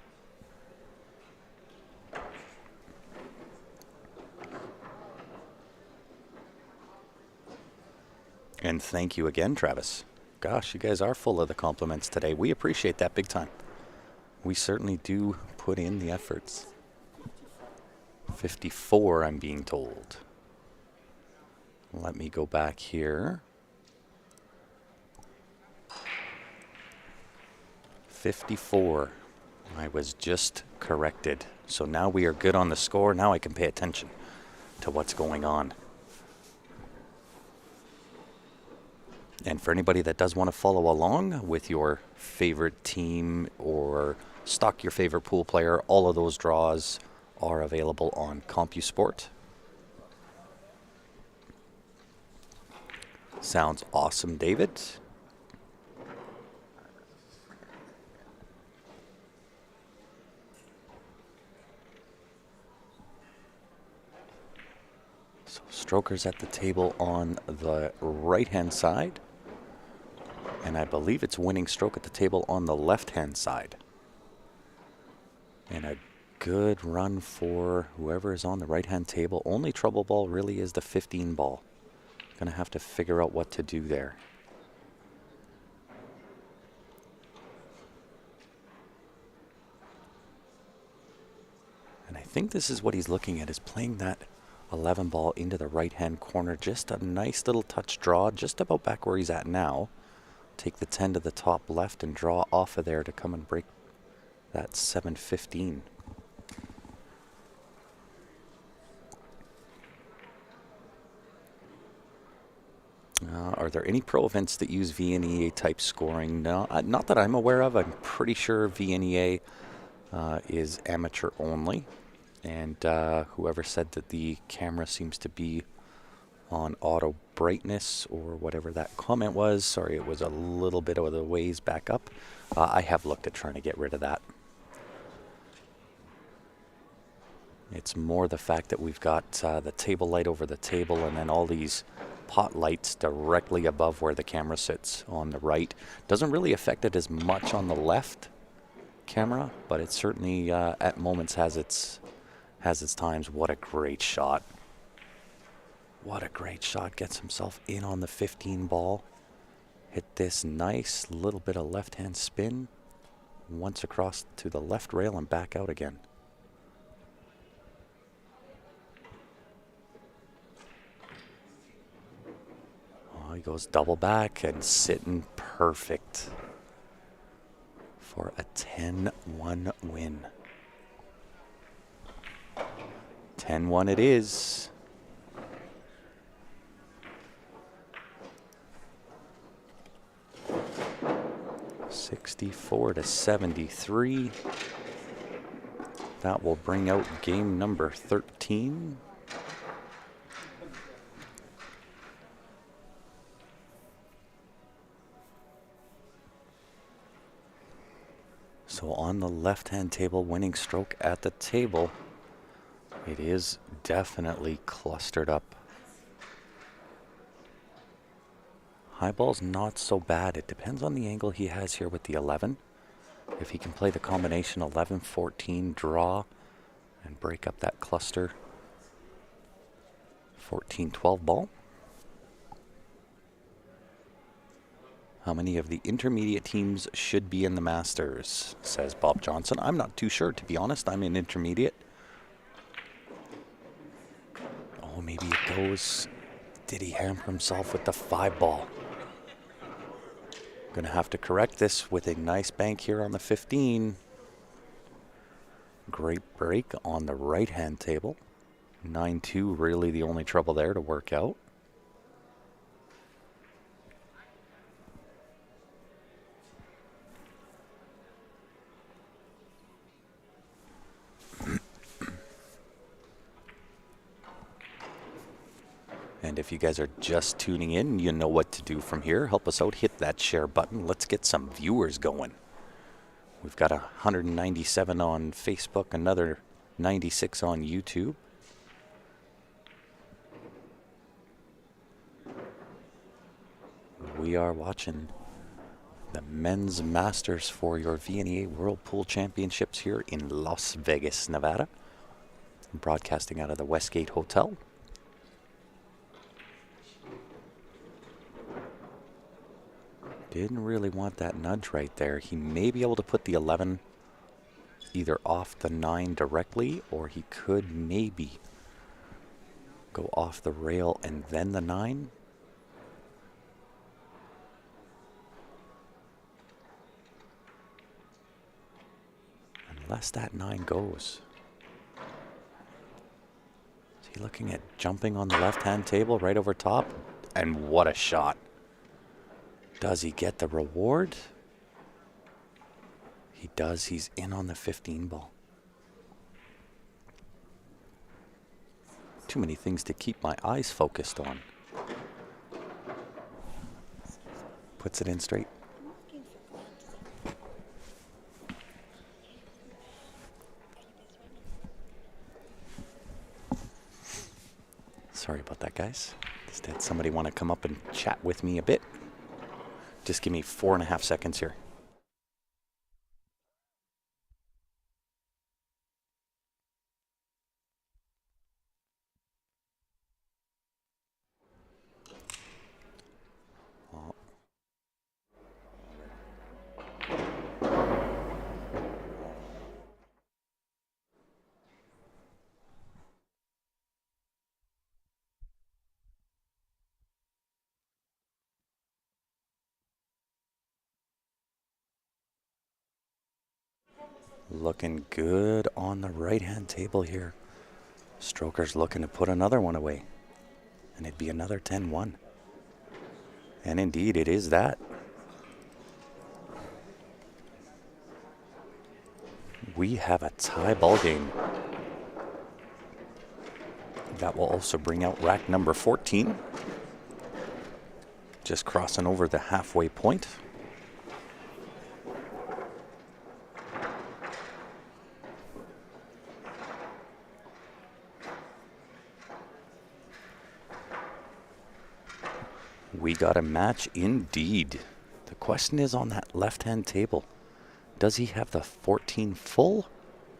And thank you again, Travis. Gosh, you guys are full of the compliments today. We appreciate that big time. We certainly do put in the efforts. 54, I'm being told. Let me go back here. 54. I was just corrected. So now we are good on the score. Now I can pay attention to what's going on. And for anybody that does want to follow along with your favorite team or stock your favorite pool player, all of those draws are available on CompuSport. Sounds awesome, David. So strokers at the table on the right-hand side. And I believe it's winning stroke at the table on the left-hand side. And a good run for whoever is on the right-hand table. Only trouble ball really is the 15 ball. Gonna have to figure out what to do there. And I think this is what he's looking at, is playing that 11 ball into the right-hand corner. Just a nice little touch draw, just about back where he's at now. Take the 10 to the top left and draw off of there to come and break that 7-15. Are there any pro events that use VNEA type scoring? No, not that I'm aware of. I'm pretty sure VNEA is amateur only. And whoever said that the camera seems to be on auto brightness or whatever that comment was, sorry, it was a little bit of the ways back up. I have looked at trying to get rid of that. It's more the fact that we've got the table light over the table and then all these pot lights directly above where the camera sits on the right. Doesn't really affect it as much on the left camera, but it certainly at moments has its times. What a great shot. What a great shot. Gets himself in on the 15 ball. Hit this nice little bit of left-hand spin. Once across to the left rail and back out again. Oh, he goes double back and sitting perfect for a 10-1 win. 10-1 it is. 54 to 73. That will bring out game number 13. So on the left-hand table, winning stroke at the table, it is definitely clustered up. High ball's not so bad. It depends on the angle he has here with the 11. If he can play the combination 11-14 draw and break up that cluster 14-12 ball. How many of the intermediate teams should be in the Masters, says Bob Johnson. I'm not too sure, to be honest. I'm in intermediate. Oh, maybe it goes. Did he hamper himself with the 5 ball? Gonna have to correct this with a nice bank here on the 15. Great break on the right-hand table. 9-2, really the only trouble there to work out. And if you guys are just tuning in, you know what to do from here. Help us out, hit that share button. Let's get some viewers going. We've got 197 on Facebook, another 96 on YouTube. We are watching the Men's Masters for your VNEA World Pool Championships here in Las Vegas, Nevada. Broadcasting out of the Westgate Hotel. Didn't really want that nudge right there. He may be able to put the 11 either off the 9 directly, or he could maybe go off the rail and then the 9. Unless that 9 goes. Is he looking at jumping on the left-hand table right over top? And what a shot. Does he get the reward? He does. He's in on the 15 ball. Too many things to keep my eyes focused on. Puts it in straight. Sorry about that, guys. Just had somebody want to come up and chat with me a bit. Just give me 4.5 seconds here. Oh. Looking good on the right-hand table here. Stroker's looking to put another one away. And it'd be another 10-1. And indeed, it is that. We have a tie ball game. That will also bring out rack number 14. Just crossing over the halfway point. We got a match indeed. The question is on that left-hand table. Does he have the 14 full,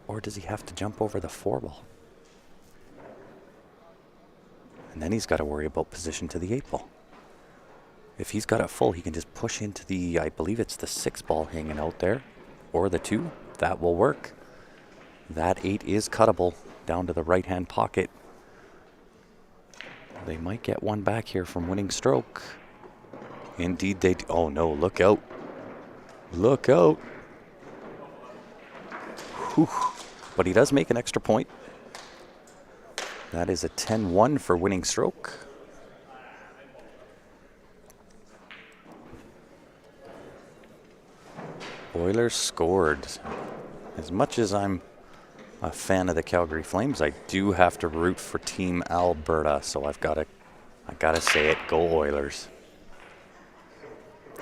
or does he have to jump over the 4 ball? And then he's got to worry about position to the 8 ball. If he's got it full, he can just push into the, I believe it's the 6 ball hanging out there, or the 2. That will work. That 8 is cuttable down to the right-hand pocket. They might get one back here from winning stroke. Indeed they do. Oh no, look out. Look out. Whew. But he does make an extra point. That is a 10-1 for winning stroke. Oilers scored. As much as I'm a fan of the Calgary Flames, I do have to root for Team Alberta, so I gotta say it. Go Oilers.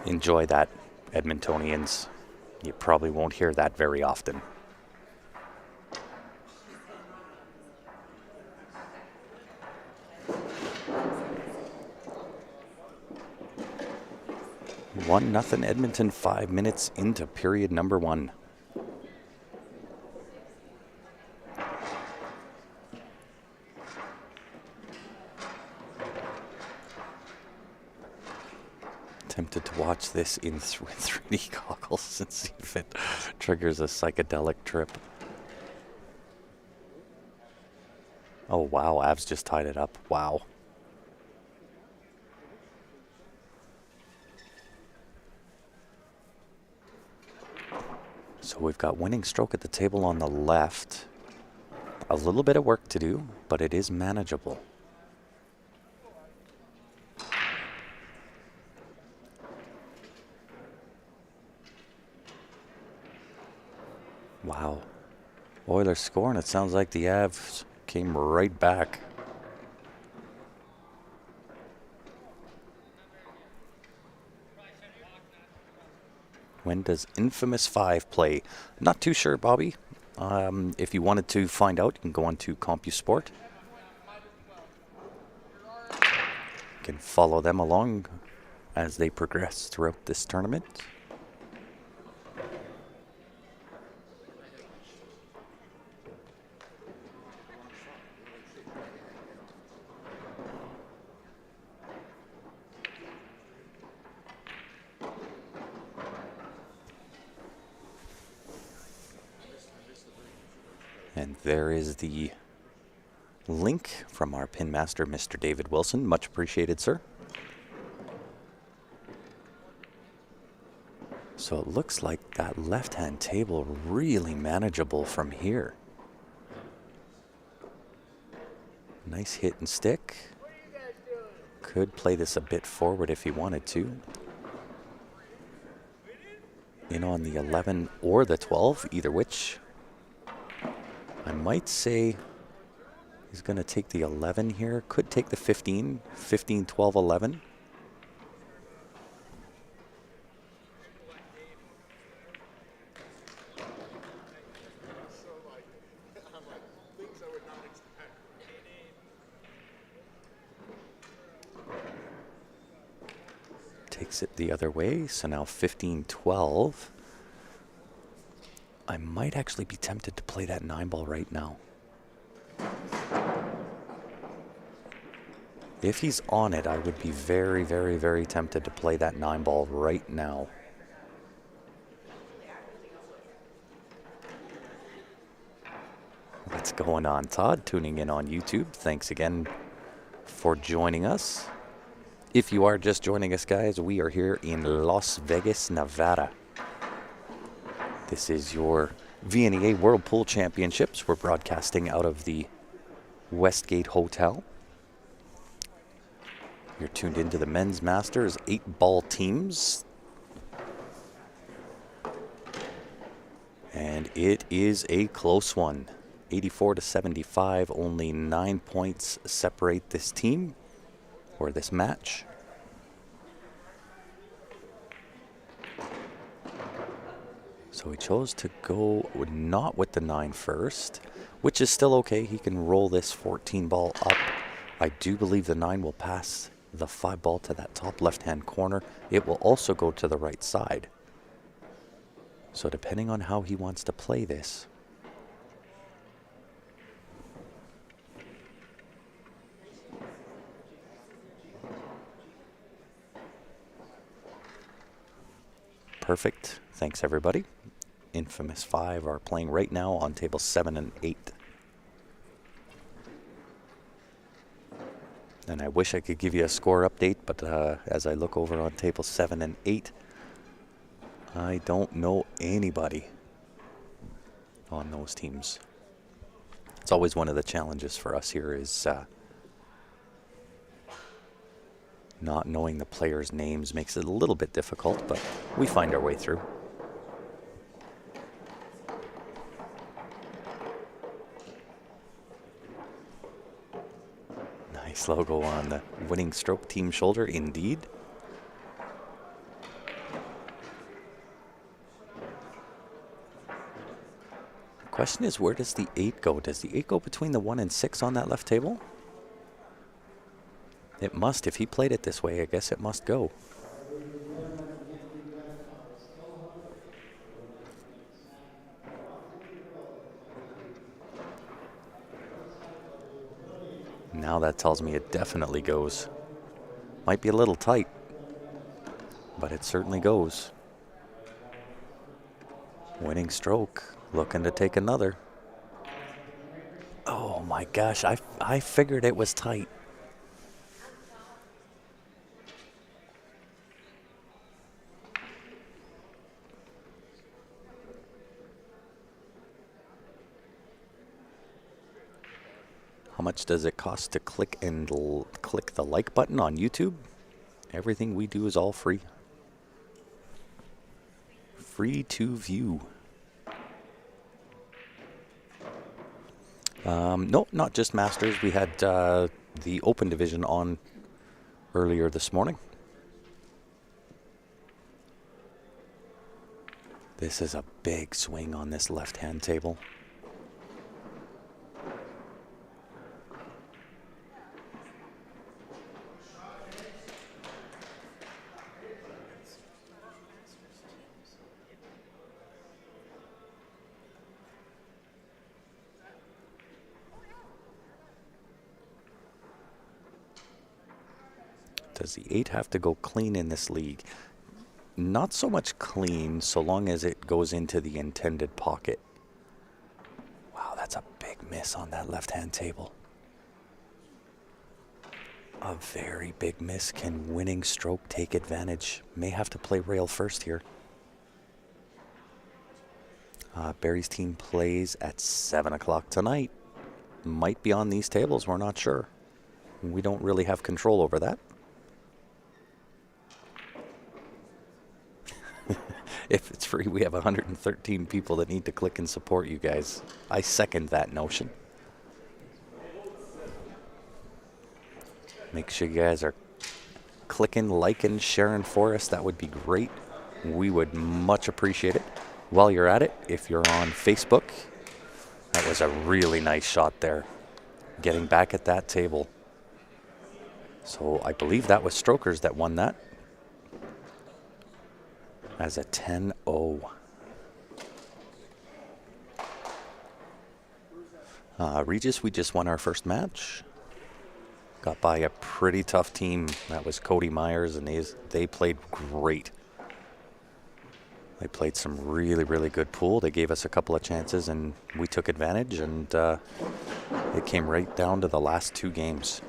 Enjoy that, Edmontonians. You probably won't hear that very often. One nothing Edmonton, 5 minutes into period number 1. Tempted to watch this in 3D goggles and see if it triggers a psychedelic trip. Oh wow, Avs just tied it up. Wow. So we've got winning stroke at the table on the left. A little bit of work to do, but it is manageable. Wow. Oilers scoring. It sounds like the Avs came right back. When does Infamous 5 play? Not too sure, Bobby. If you wanted to find out, you can go on to CompuSport. You can follow them along as they progress throughout this tournament. And there is the link from our pin master, Mr. David Wilson. Much appreciated, sir. So it looks like that left-hand table really manageable from here. Nice hit and stick. Could play this a bit forward if he wanted to. In on the 11 or the 12, either which. I might say he's going to take the 11 here. Could take the 15, 15, 12, 11. Takes it the other way, so now 15, 12. I might actually be tempted to play that 9 ball right now. If he's on it, I would be very, very, very tempted to play that 9 ball right now. What's going on, Todd? Tuning in on YouTube. Thanks again for joining us. If you are just joining us, guys, we are here in Las Vegas, Nevada. This is your VNEA World Pool Championships. We're broadcasting out of the Westgate Hotel. You're tuned into the Men's Masters 8-ball teams. And it is a close one. 84-75, only 9 points separate this team, or this match. So he chose to go not with the 9 first, which is still okay. He can roll this 14 ball up. I do believe the 9 will pass the 5 ball to that top left-hand corner. It will also go to the right side. So depending on how he wants to play this. Perfect. Thanks, everybody. Infamous 5 are playing right now on table 7 and 8. And I wish I could give you a score update, but as I look over on table 7 and 8, I don't know anybody on those teams. It's always one of the challenges for us here is not knowing the players' names makes it a little bit difficult, but we find our way through. Nice logo on the winning stroke team shoulder, indeed. Question is, where does the 8 go? Does the 8 go between the 1 and 6 on that left table? It must. If he played it this way, I guess it must go. Now that tells me it definitely goes. Might be a little tight, but it certainly goes. Winning stroke, looking to take another. Oh my gosh, I figured it was tight. How much does it cost to click the like button on YouTube? Everything we do is all free. Free to view. No, not just Masters. We had the Open Division on earlier this morning. This is a big swing on this left-hand table. Does the 8 have to go clean in this league? Not so much clean, so long as it goes into the intended pocket. Wow, that's a big miss on that left-hand table. A very big miss. Can winning stroke take advantage? May have to play rail first here. Barry's team plays at 7 o'clock tonight. Might be on these tables, we're not sure. We don't really have control over that. If it's free, we have 113 people that need to click and support you guys. I second that notion. Make sure you guys are clicking, liking, sharing for us. That would be great. We would much appreciate it. While you're at it, if you're on Facebook, that was a really nice shot there. Getting back at that table. So I believe that was Strokers that won that. As a 10-0. Regis, we just won our first match. Got by a pretty tough team. That was Cody Myers, and they played great. They played some really, really good pool. They gave us a couple of chances, and we took advantage, and it came right down to the last 2 games.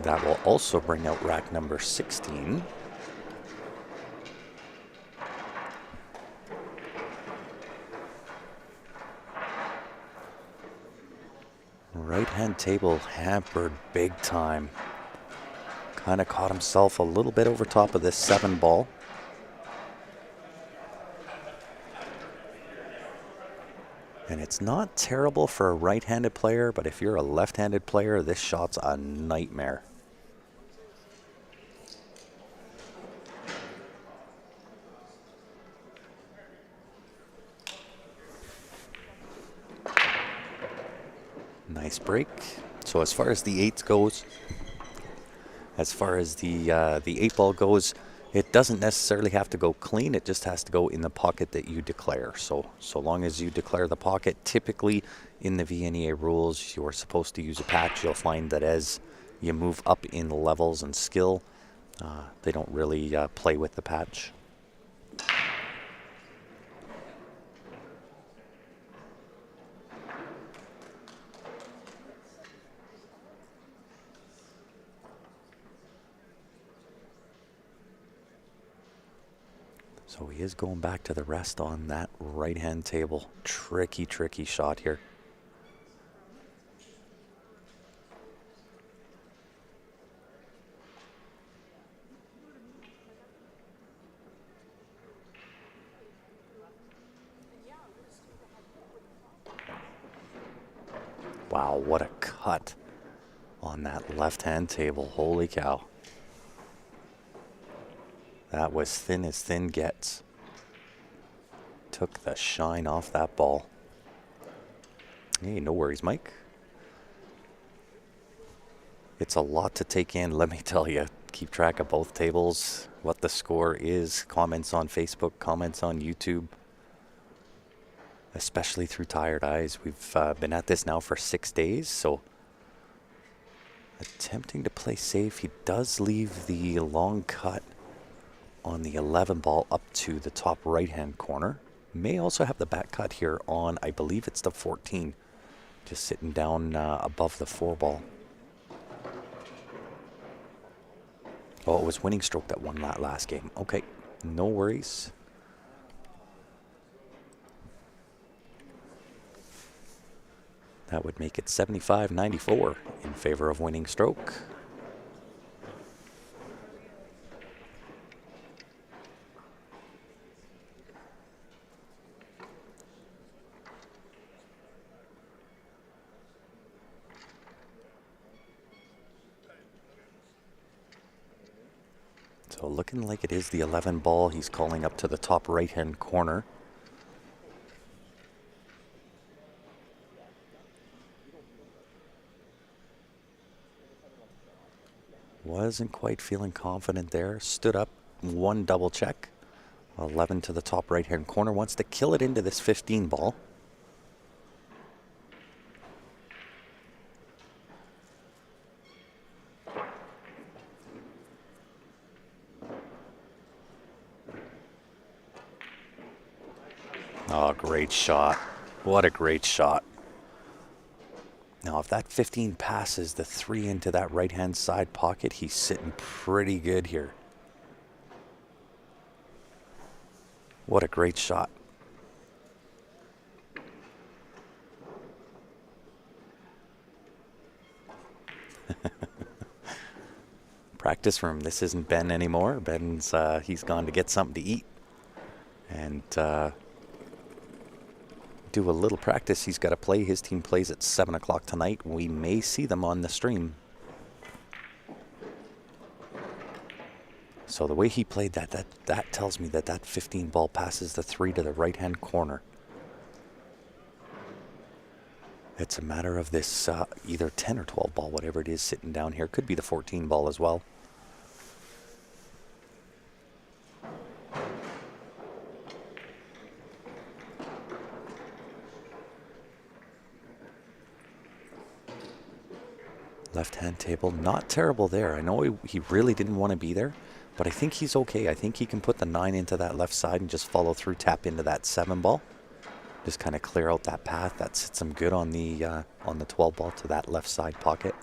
That will also bring out rack number 16. Right-hand table hampered big time. Kind of caught himself a little bit over top of this 7 ball. And it's not terrible for a right-handed player, but if you're a left-handed player, this shot's a nightmare. Nice break. So as far as the 8 goes, as far as the 8 ball goes, it doesn't necessarily have to go clean. It just has to go in the pocket that you declare. So long as you declare the pocket, typically in the VNEA rules, you're supposed to use a patch. You'll find that as you move up in levels and skill, they don't really play with the patch. So he is going back to the rest on that right-hand table. Tricky, tricky shot here. Wow, what a cut on that left-hand table. Holy cow. That was thin as thin gets. Took the shine off that ball. Hey, no worries, Mike. It's a lot to take in, let me tell you. Keep track of both tables, what the score is, comments on Facebook, comments on YouTube, especially through tired eyes. We've been at this now for 6 days, so attempting to play safe. He does leave the long cut on the 11 ball up to the top right-hand corner. May also have the back cut here on, I believe it's the 14, just sitting down above the 4 ball. Oh, it was winning stroke that won that last game. Okay, no worries. That would make it 75-94 in favor of winning stroke. So looking like it is the 11 ball. He's calling up to the top right-hand corner. Wasn't quite feeling confident there. Stood up, one double check. 11 to the top right-hand corner. Wants to kill it into this 15 ball. Oh, great shot. What a great shot. Now, if that 15 passes the 3 into that right-hand side pocket, he's sitting pretty good here. What a great shot. Practice room. This isn't Ben anymore. Ben's, he's gone to get something to eat. And do a little practice. He's got to play. His team plays at 7 o'clock tonight. We may see them on the stream. So the way he played that tells me that 15 ball passes the 3 to the right-hand corner. It's a matter of this either 10 or 12 ball, whatever it is sitting down here. Could be the 14 ball as well. Left-hand table, not terrible there. I know he really didn't want to be there, but I think he's okay. I think he can put the 9 into that left side and just follow through, tap into that 7 ball. Just kind of clear out that path. That sits him good on the 12 ball to that left side pocket.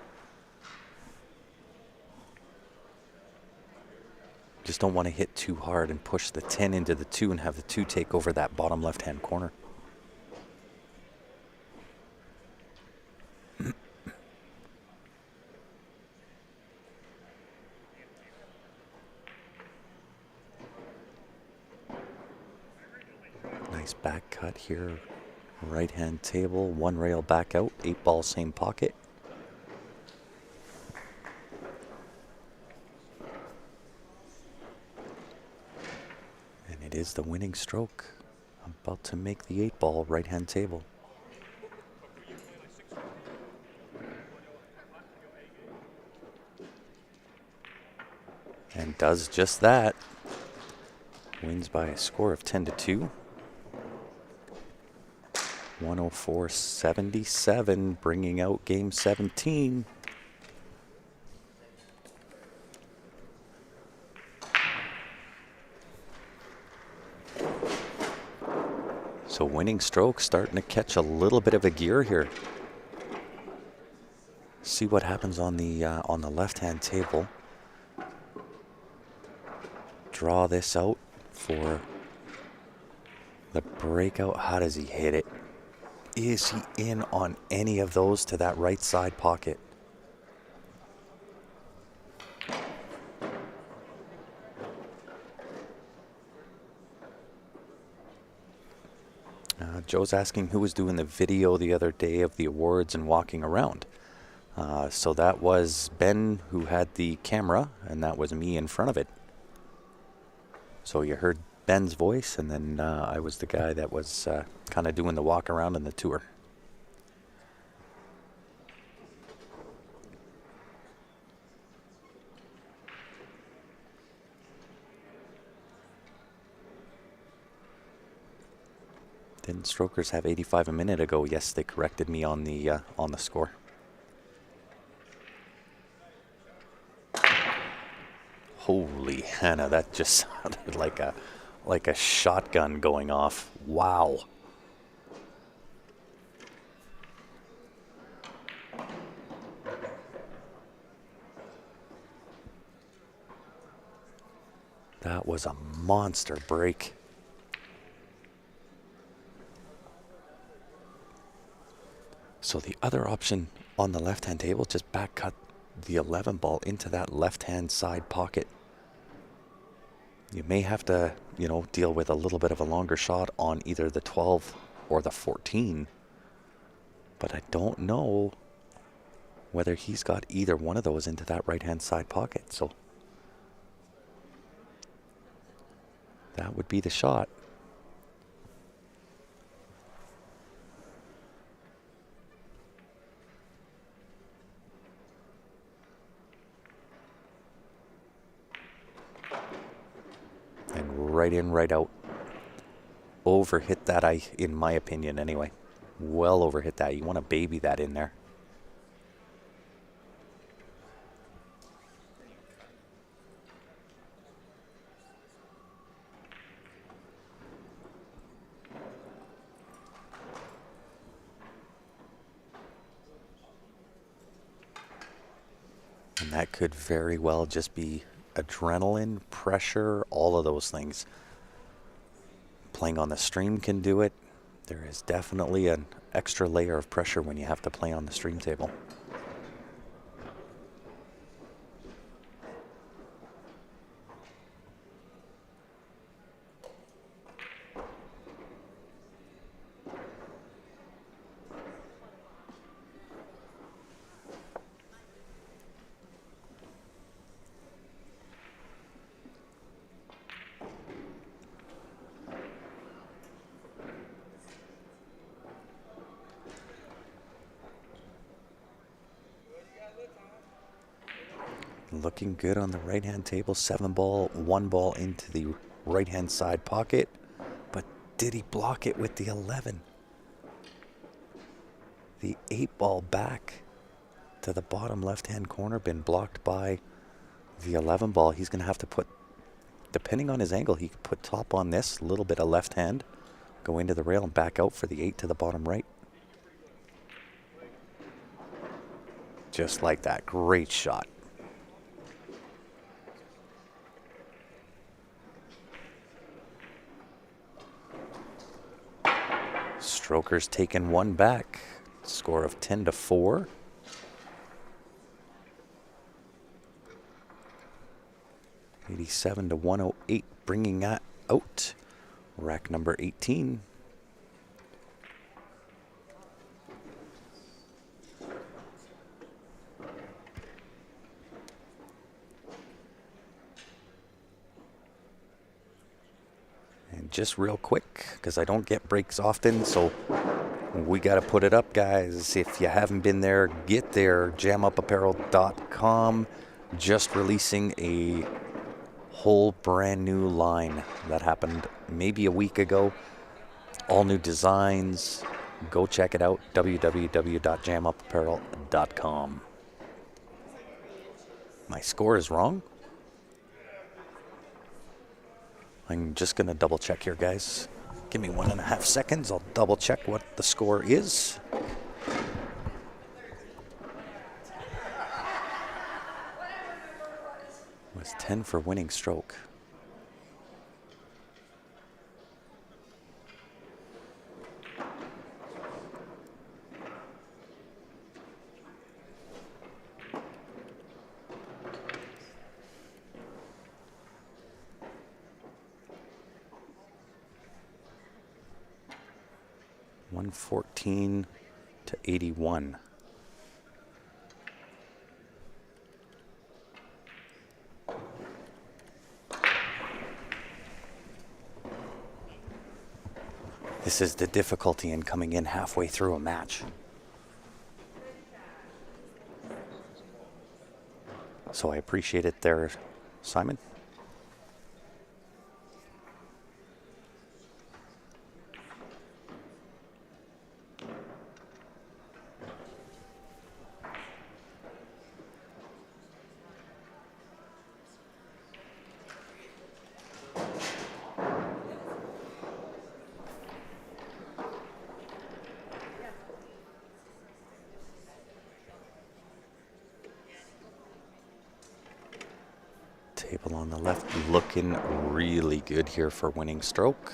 Just don't want to hit too hard and push the 10 into the 2 and have the 2 take over that bottom left-hand corner. Nice back cut here. Right-hand table, 1 rail back out, 8 ball, same pocket. And it is the winning stroke. About to make the 8 ball, right-hand table. And does just that. Wins by a score of 10-2. 104-77, bringing out game 17. So winning stroke starting to catch a little bit of a gear here. See what happens on the left-hand table. Draw this out for the breakout. How does he hit it? Is he in on any of those to that right side pocket? Joe's asking who was doing the video the other day of the awards and walking around. So that was Ben who had the camera, and that was me in front of it. So you heard Ben's voice, and then I was the guy that was kind of doing the walk around and the tour. Didn't Strokers have 85 a minute ago? Yes, they corrected me on the score. Holy Hannah, that just sounded like a shotgun going off. Wow. That was a monster break. So the other option on the left-hand table, just back cut the 11 ball into that left-hand side pocket. You may have to, deal with a little bit of a longer shot on either the 12 or the 14. But I don't know whether he's got either one of those into that right-hand side pocket. So that would be the shot. And right in, right out. Overhit that, in my opinion, anyway. Well overhit that. You want to baby that in there. And that could very well just be adrenaline, pressure, all of those things. Playing on the stream can do it. There is definitely an extra layer of pressure when you have to play on the stream table. Looking good on the right-hand table. 7 ball, 1 ball into the right-hand side pocket. But did he block it with the 11? The 8 ball back to the bottom left-hand corner, been blocked by the 11 ball. He's going to have to put, depending on his angle, he could put top on this, a little bit of left hand, go into the rail and back out for the 8 to the bottom right. Just like that. Great shot. Strokers taking 1 back. Score of 10-4. $87 to $108, bringing that out. Rack number 18. And just real quick, because I don't get breaks often, so we got to put it up, guys. If you haven't been there, get there. jamupapparel.com. Just releasing a whole brand new line that happened maybe a week ago. All new designs. Go check it out. www.jamupapparel.com. My score is wrong. I'm just going to double check here, guys. Give me 1.5 seconds. I'll double check what the score is. It was 10 for winning stroke. 114 to 81. This is the difficulty in coming in halfway through a match. So I appreciate it there, Simon. Table on the left looking really good here for winning stroke.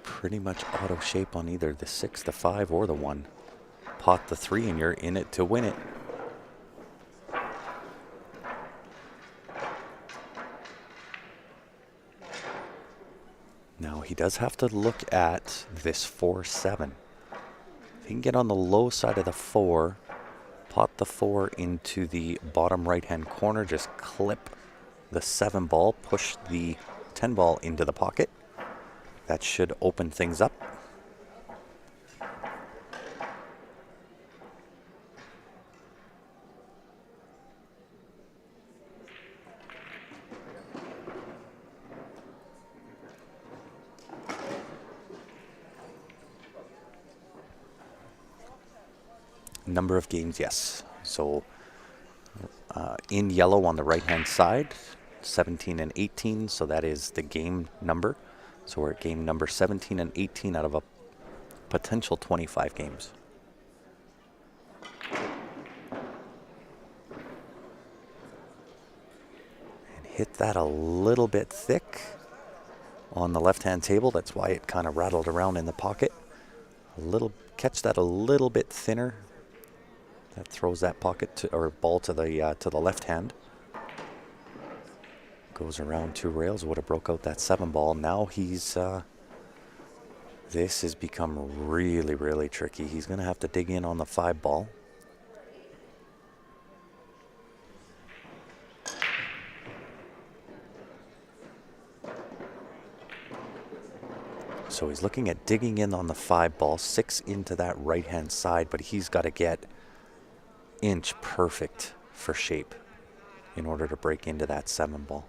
Pretty much auto shape on either the 6, the 5, or the 1. Pot the 3 and you're in it to win it. Now he does have to look at this 4-7. If he can get on the low side of the 4, pot the 4 into the bottom right hand corner, just clip the 7 ball, push the 10 ball into the pocket. That should open things up. Number of games, yes. So in yellow on the right hand side, 17 and 18, so that is the game number. So we're at game number 17 and 18 out of a potential 25 games. And hit that a little bit thick on the left-hand table. That's why it kind of rattled around in the pocket. Catch that a little bit thinner. That throws that ball to the left hand. Goes around 2 rails, would have broke out that 7 ball. Now this has become really, really tricky. He's going to have to dig in on the 5 ball. So he's looking at digging in on the 5 ball, 6 into that right hand side, but he's got to get inch perfect for shape in order to break into that 7 ball.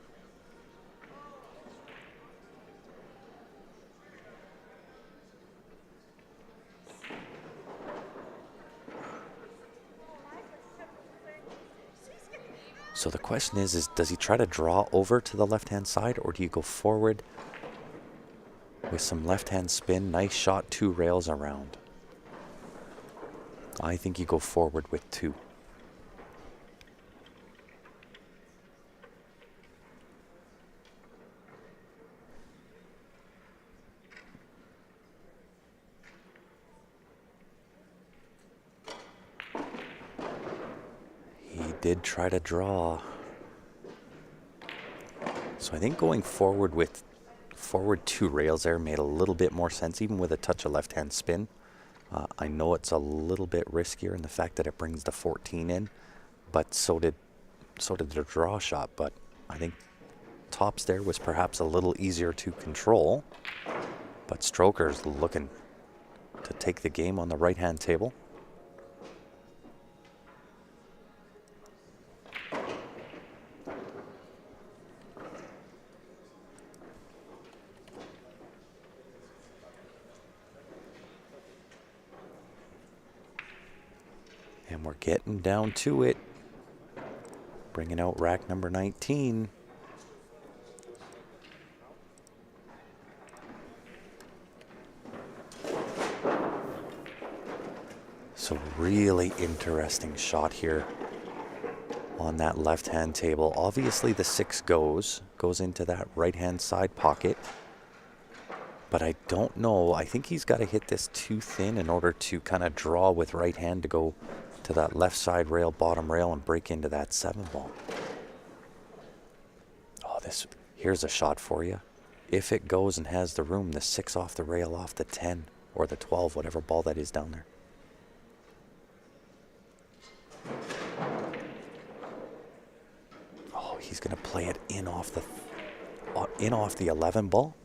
So the question is does he try to draw over to the left-hand side, or do you go forward with some left-hand spin? Nice shot, 2 rails around. I think you go forward with 2. Did try to draw. So I think going forward with 2 rails there made a little bit more sense, even with a touch of left-hand spin. I know it's a little bit riskier in the fact that it brings the 14 in, but so did the draw shot. But I think tops there was perhaps a little easier to control. But Stroker's looking to take the game on the right-hand table. And we're getting down to it. Bringing out rack number 19. So really interesting shot here on that left-hand table. Obviously the 6 goes into that right-hand side pocket. But I don't know. I think he's got to hit this too thin in order to kind of draw with right hand to go to that left side rail, bottom rail, and break into that 7 ball. Here's a shot for you. If it goes and has the room, the 6 off the rail off the 10 or the 12, whatever ball that is down there. Oh, he's going to play it in off the 11 ball.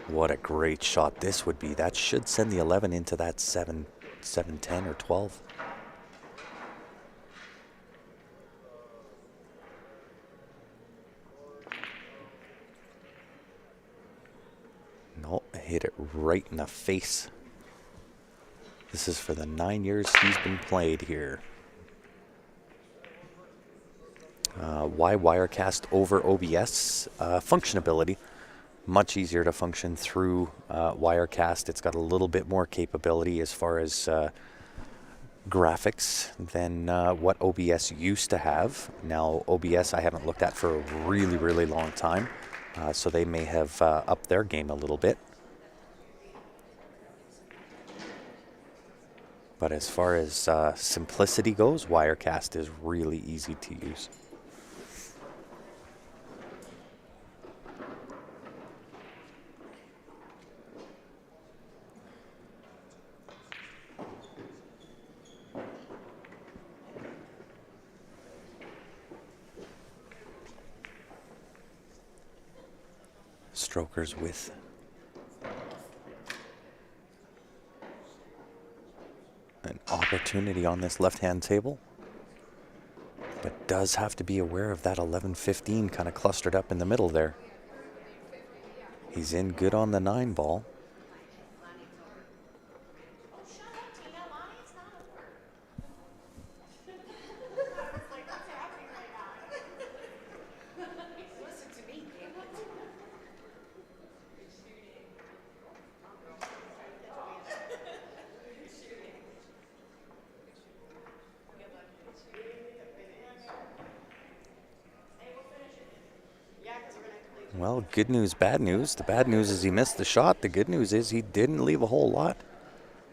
What a great shot this would be. That should send the 11 into that 7, 10 or 12. No, hit it right in the face. This is for the 9 years he's been played here. Why Wirecast over OBS? Functionability. Much easier to function through Wirecast. It's got a little bit more capability as far as graphics than what OBS used to have. Now, OBS I haven't looked at for a really, really long time, so they may have upped their game a little bit. But as far as simplicity goes, Wirecast is really easy to use. Strokers with an opportunity on this left-hand table, but does have to be aware of that 11-15 kind of clustered up in the middle there. He's in good on the 9 ball. Well, good news, bad news. The bad news is he missed the shot. The good news is he didn't leave a whole lot,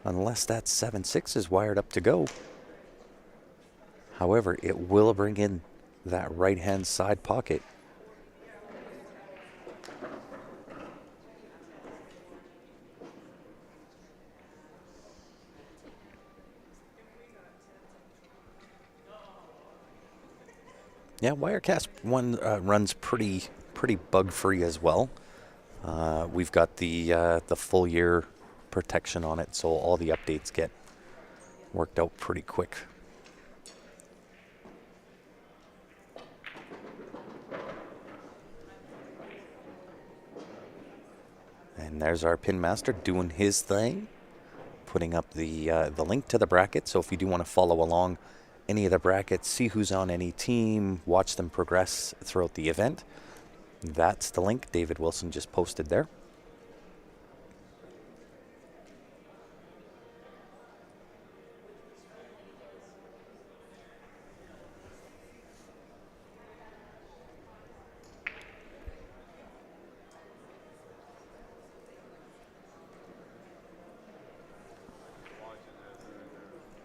unless that 7-6 is wired up to go. However, it will bring in that right-hand side pocket. Yeah, Wirecast one runs pretty bug-free as well. We've got the full year protection on it, so all the updates get worked out pretty quick. And there's our pin master doing his thing, putting up the link to the bracket. So if you do want to follow along any of the brackets, see who's on any team, watch them progress throughout the event, that's the link David Wilson just posted there.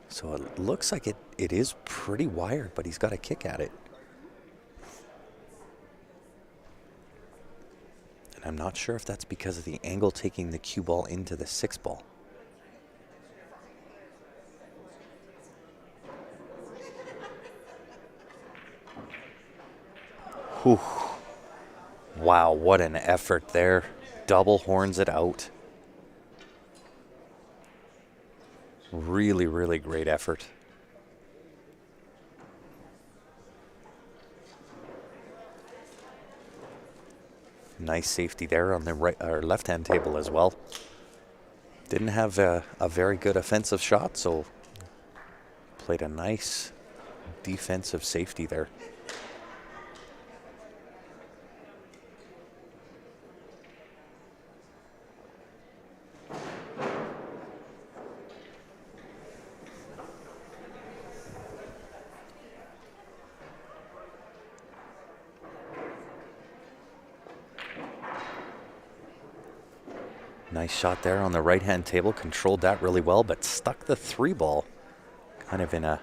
So it looks like it is pretty wired, but he's got a kick at it. And I'm not sure if that's because of the angle taking the cue ball into the 6 ball. Whew. Wow, what an effort there. Double horns it out. Really, really great effort. Nice safety there on the right or left-hand table as well. Didn't have a very good offensive shot, so played a nice defensive safety there. Nice shot there on the right-hand table. Controlled that really well, but stuck the 3 ball kind of in a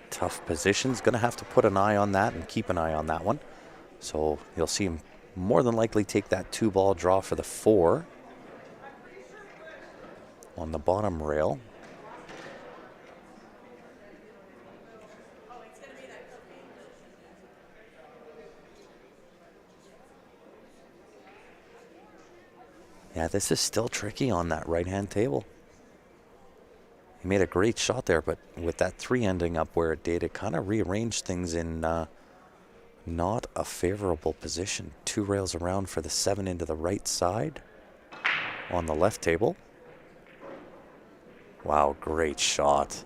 Tough positions. Going to have to put an eye on that and keep an eye on that one. So you'll see him more than likely take that 2-ball draw for the 4 on the bottom rail. Yeah, this is still tricky on that right-hand table. He made a great shot there, but with that 3 ending up where it did, it kind of rearranged things in not a favorable position. 2 rails around for the 7 into the right side on the left table. Wow, great shot.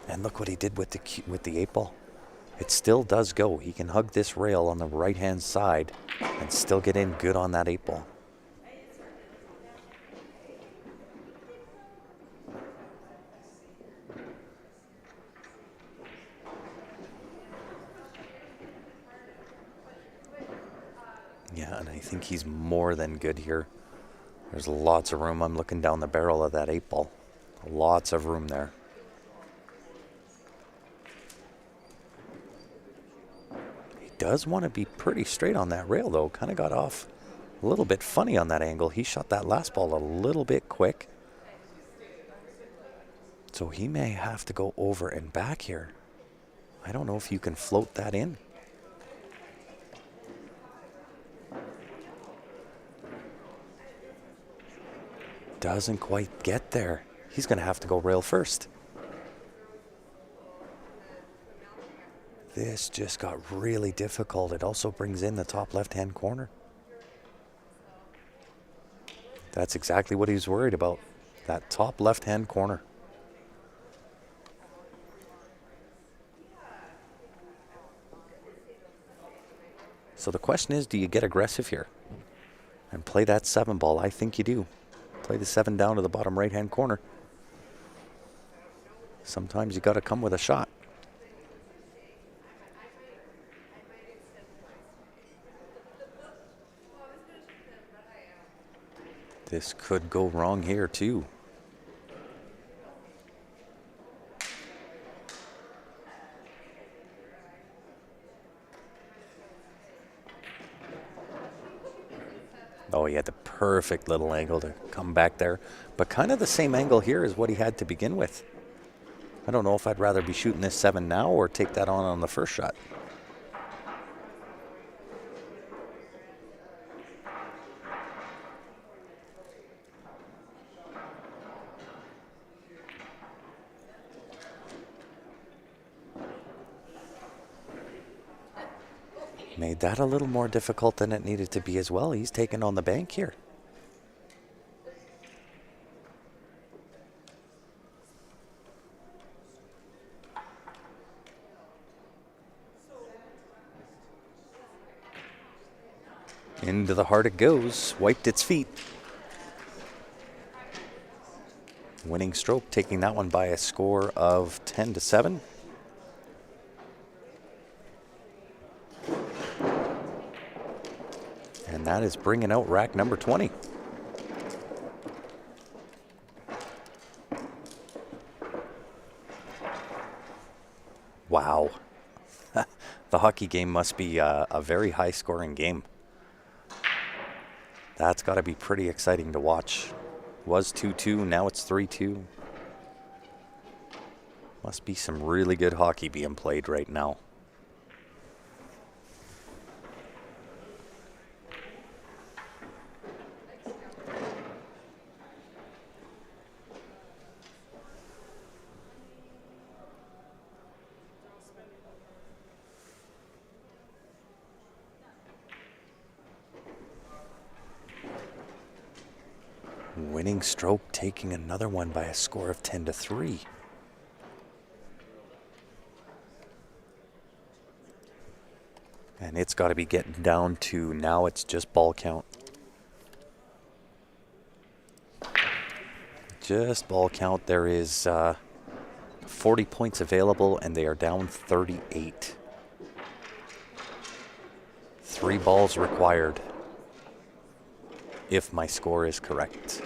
And look what he did with the 8-ball. It still does go. He can hug this rail on the right-hand side and still get in good on that 8-ball. Yeah, and I think he's more than good here. There's lots of room. I'm looking down the barrel of that 8-ball. Lots of room there. He does want to be pretty straight on that rail, though. Kind of got off a little bit funny on that angle. He shot that last ball a little bit quick. So he may have to go over and back here. I don't know if you can float that in. Doesn't quite get there. He's going to have to go rail first. This just got really difficult. It also brings in the top left-hand corner. That's exactly what he's worried about. That top left-hand corner. So the question is, do you get aggressive here and play that 7-ball? I think you do. Play the 7 down to the bottom right-hand corner. Sometimes you got to come with a shot. This could go wrong here too. Oh, he had the perfect little angle to come back there. But kind of the same angle here as what he had to begin with. I don't know if I'd rather be shooting this 7 now or take that on the first shot. Made that a little more difficult than it needed to be as well. He's taking on the bank here. Into the heart it goes. Wiped its feet. Winning stroke, taking that one by a score of 10-7. And that is bringing out rack number 20. Wow. The hockey game must be a very high-scoring game. That's got to be pretty exciting to watch. Was 2-2, now it's 3-2. Must be some really good hockey being played right now. Winning stroke, taking another one by a score of 10-3. And it's got to be getting down to now it's just ball count. Just ball count. There is 40 points available and they are down 38. 3 balls required, if my score is correct.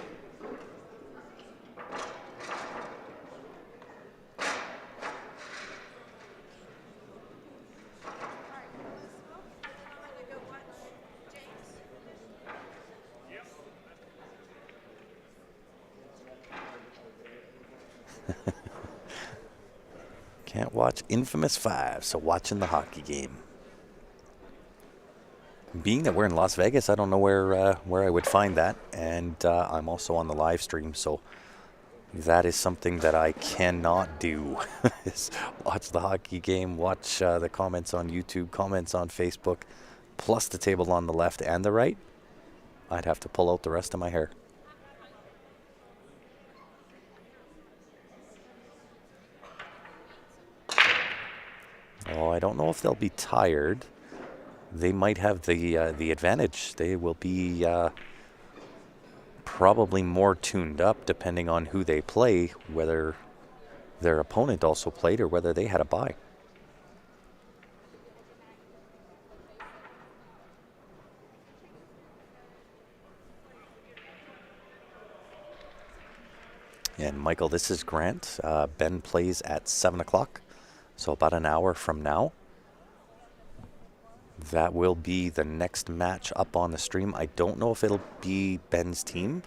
Can't watch Infamous 5, so watching the hockey game. Being that we're in Las Vegas, I don't know where I would find that, and I'm also on the live stream, so that is something that I cannot do. Is watch the hockey game, watch the comments on YouTube, comments on Facebook, plus the table on the left and the right. I'd have to pull out the rest of my hair. Oh, I don't know if they'll be tired. They might have the advantage. They will be probably more tuned up depending on who they play, whether their opponent also played or whether they had a bye. And Michael, this is Grant. Ben plays at 7 o'clock, so about an hour from now. That will be the next match up on the stream. I don't know if it'll be Ben's team,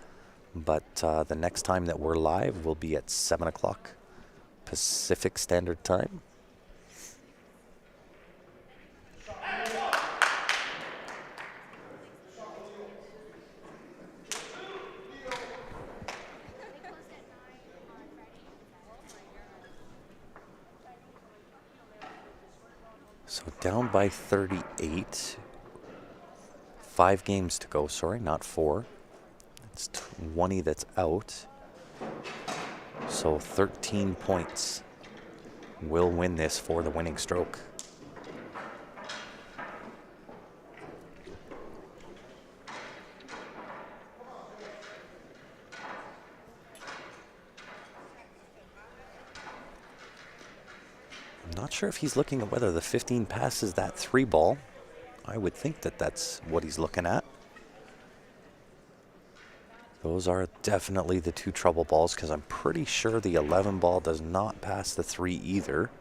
but the next time that we're live will be at 7 o'clock Pacific Standard Time. So down by 38. 5 games to go, sorry, not 4. It's 20 that's out. So 13 points will win this for the winning stroke. I'm not sure if he's looking at whether the 15 passes that 3 ball. I would think that that's what he's looking at. Those are definitely the 2 trouble balls, because I'm pretty sure the 11 ball does not pass the 3 either.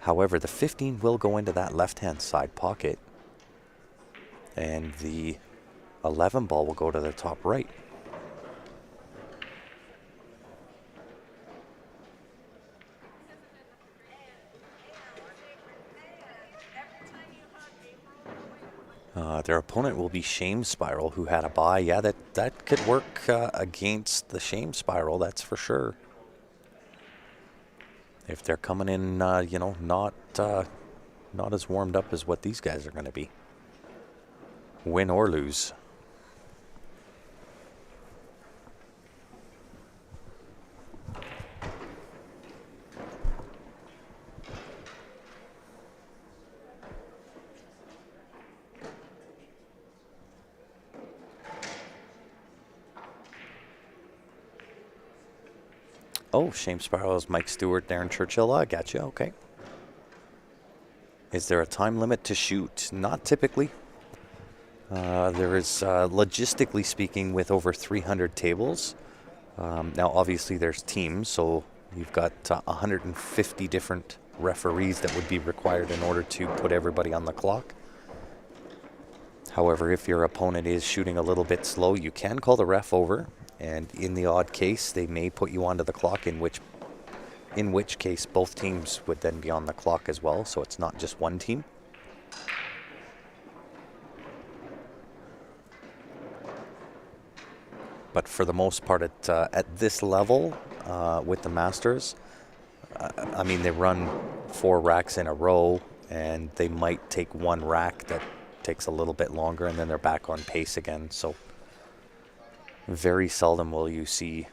However, the 15 will go into that left-hand side pocket, and the 11 ball will go to the top right. Their opponent will be Shame Spiral, who had a bye. Yeah, that could work against the Shame Spiral, that's for sure. If they're coming in, you know, not as warmed up as what these guys are going to be. Win or lose. Oh, Shame Spirals, Mike Stewart, Darren Churchill. I got you. Okay. Is there a time limit to shoot? Not typically. There is, logistically speaking, with over 300 tables. Now, obviously, there's teams, so you've got 150 different referees that would be required in order to put everybody on the clock. However, if your opponent is shooting a little bit slow, you can call the ref over, and in the odd case, they may put you onto the clock, in which case both teams would then be on the clock as well, so it's not just one team. But for the most part, at this level, with the Masters, I mean, they run 4 racks in a row, and they might take 1 rack that takes a little bit longer, and then they're back on pace again. So very seldom will you see,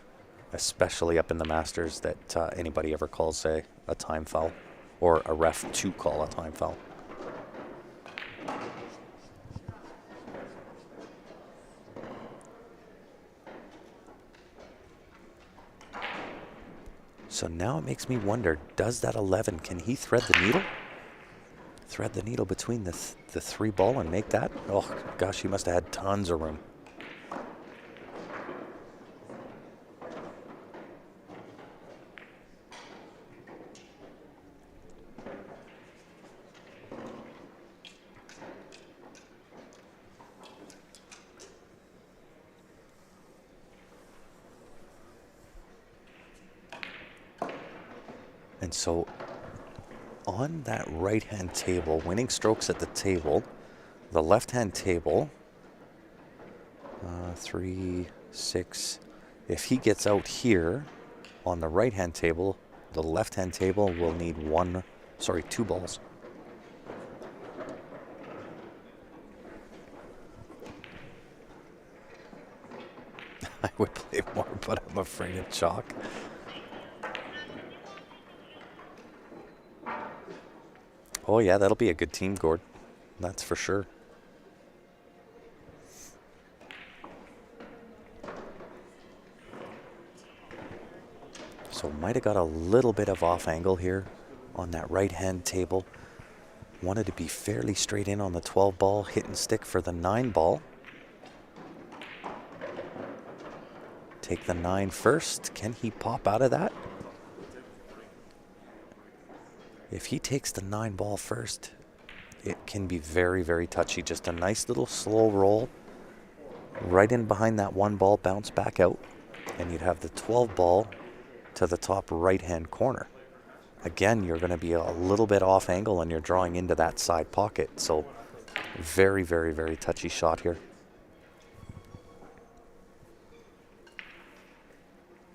especially up in the Masters, that anybody ever calls a time foul, or a ref to call a time foul. So now it makes me wonder, does that 11, can he thread the needle? Thread the needle between the 3 ball and make that? Oh gosh, he must have had tons of room. And so on that right-hand table, winning strokes at the table, the left-hand table, 3, 6. If he gets out here on the right-hand table, the left-hand table will need 2 balls. I would play more, but I'm afraid of chalk. Oh yeah, that'll be a good team, Gord. That's for sure. So might have got a little bit of off angle here on that right-hand table. Wanted to be fairly straight in on the 12 ball, hit and stick for the 9 ball. Take the 9 first. Can he pop out of that? If he takes the 9 ball first, it can be very, very touchy. Just a nice little slow roll. Right in behind that 1 ball, bounce back out. And you'd have the 12 ball to the top right-hand corner. Again, you're going to be a little bit off angle and you're drawing into that side pocket. So very, very, very touchy shot here.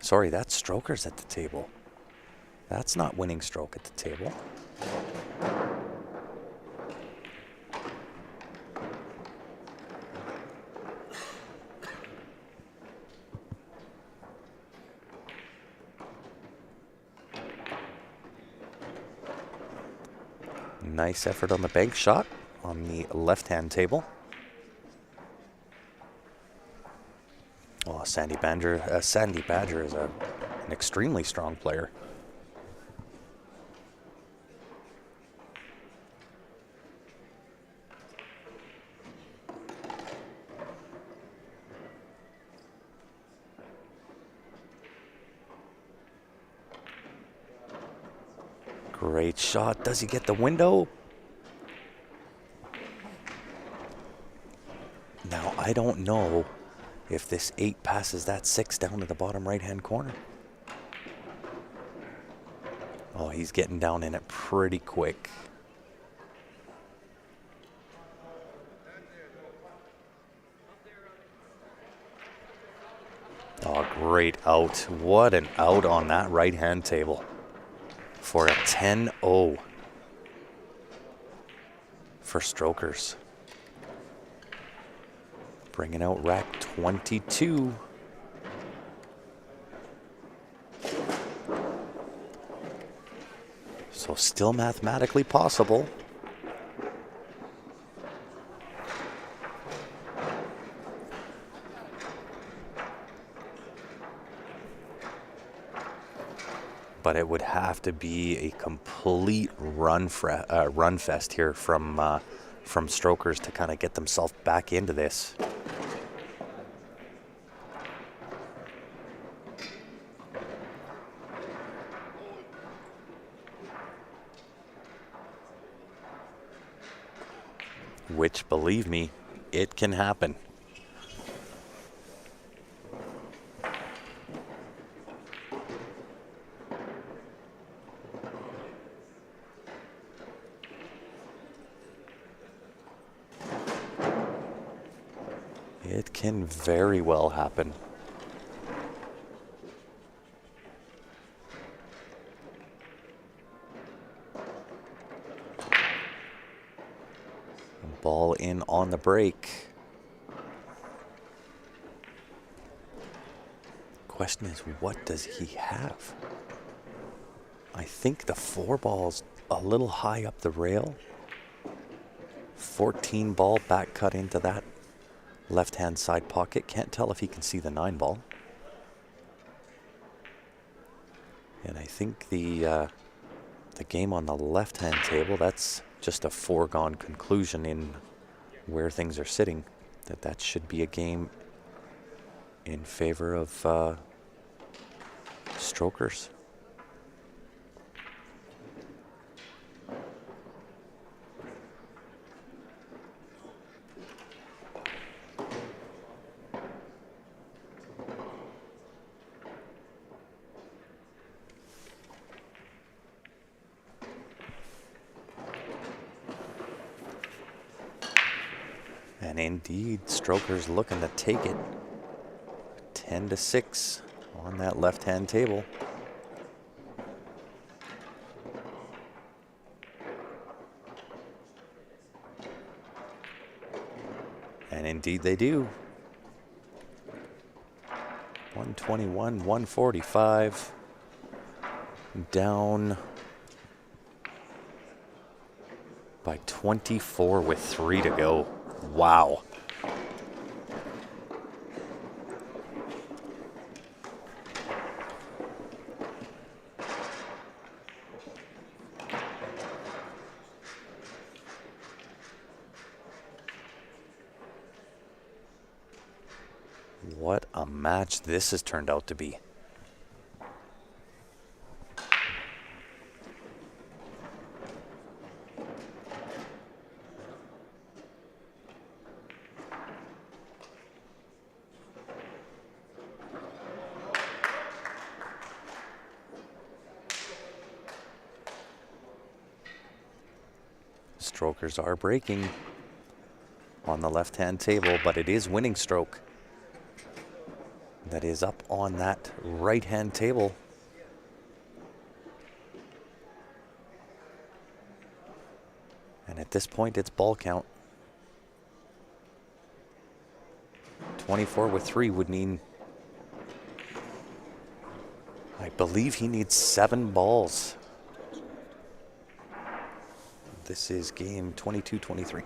Sorry, that's strokers at the table. That's not winning stroke at the table. Nice effort on the bank shot on the left-hand table. Oh, Sandy Badger is an extremely strong player. Great shot. Does he get the window? Now, I don't know if this 8 passes that 6 down to the bottom right-hand corner. Oh, he's getting down in it pretty quick. Oh, great out. What an out on that right-hand table for a 10-0 for strokers. Bringing out rack 22. So still mathematically possible. But it would have to be a complete run fest here from strokers to kind of get themselves back into this. Which, believe me, it can happen. It can very well happen. Ball in on the break. Question is, what does he have? I think the 4 ball's a little high up the rail. 14 ball back cut into that left-hand side pocket. Can't tell if he can see the 9 ball. And I think the game on the left-hand table, that's just a foregone conclusion in where things are sitting, that should be a game in favor of strokers. And indeed, Stroker's looking to take it. 10-6 on that left-hand table. And indeed they do. 121, 145. Down by 24 with 3 to go. Wow. What a match this has turned out to be. Strokers are breaking on the left-hand table, but it is winning stroke that is up on that right-hand table. And at this point, it's ball count. 24 with 3 would mean, I believe he needs 7 balls. This is game 22-23.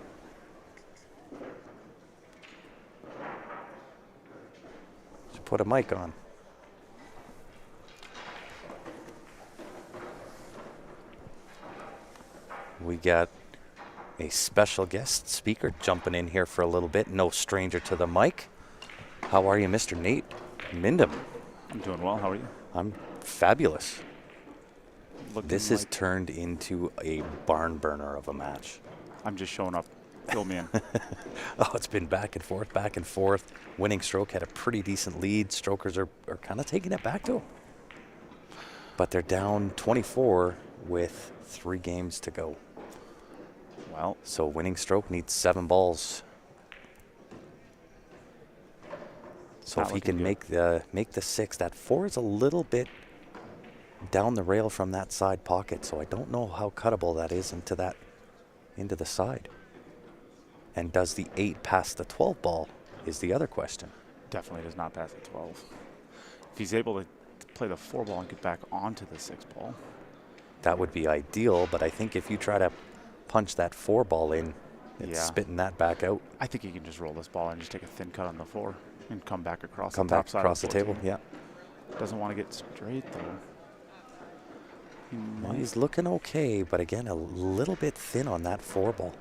Should put a mic on. We got a special guest speaker jumping in here for a little bit. No stranger to the mic. How are you, Mr. Nate Mindham? I'm doing well. How are you? I'm fabulous. This has like turned into a barn burner of a match. I'm just showing up. Fill me in. Oh, it's been back and forth, back and forth. Winning stroke had a pretty decent lead. Strokers are kind of taking it back to them. But they're down 24 with 3 games to go. Well, So winning stroke needs 7 balls. So Not if he can looking make the 6, that 4 is a little bit down the rail from that side pocket. So I don't know how cuttable that is into the side. And does the 8 pass the 12 ball is the other question. definitely does not pass the 12. If he's able to play the 4 ball and get back onto the 6 ball. That would be ideal, but I think if you try to punch that 4 ball in, it's Yeah. spitting that back out. I think he can just roll this ball and just take a thin cut on the 4 and come back across Come the top back side across the of table, 14. yeah. Doesn't want to get straight though. He Well, might- he's looking okay, but again, a little bit thin on that 4 ball.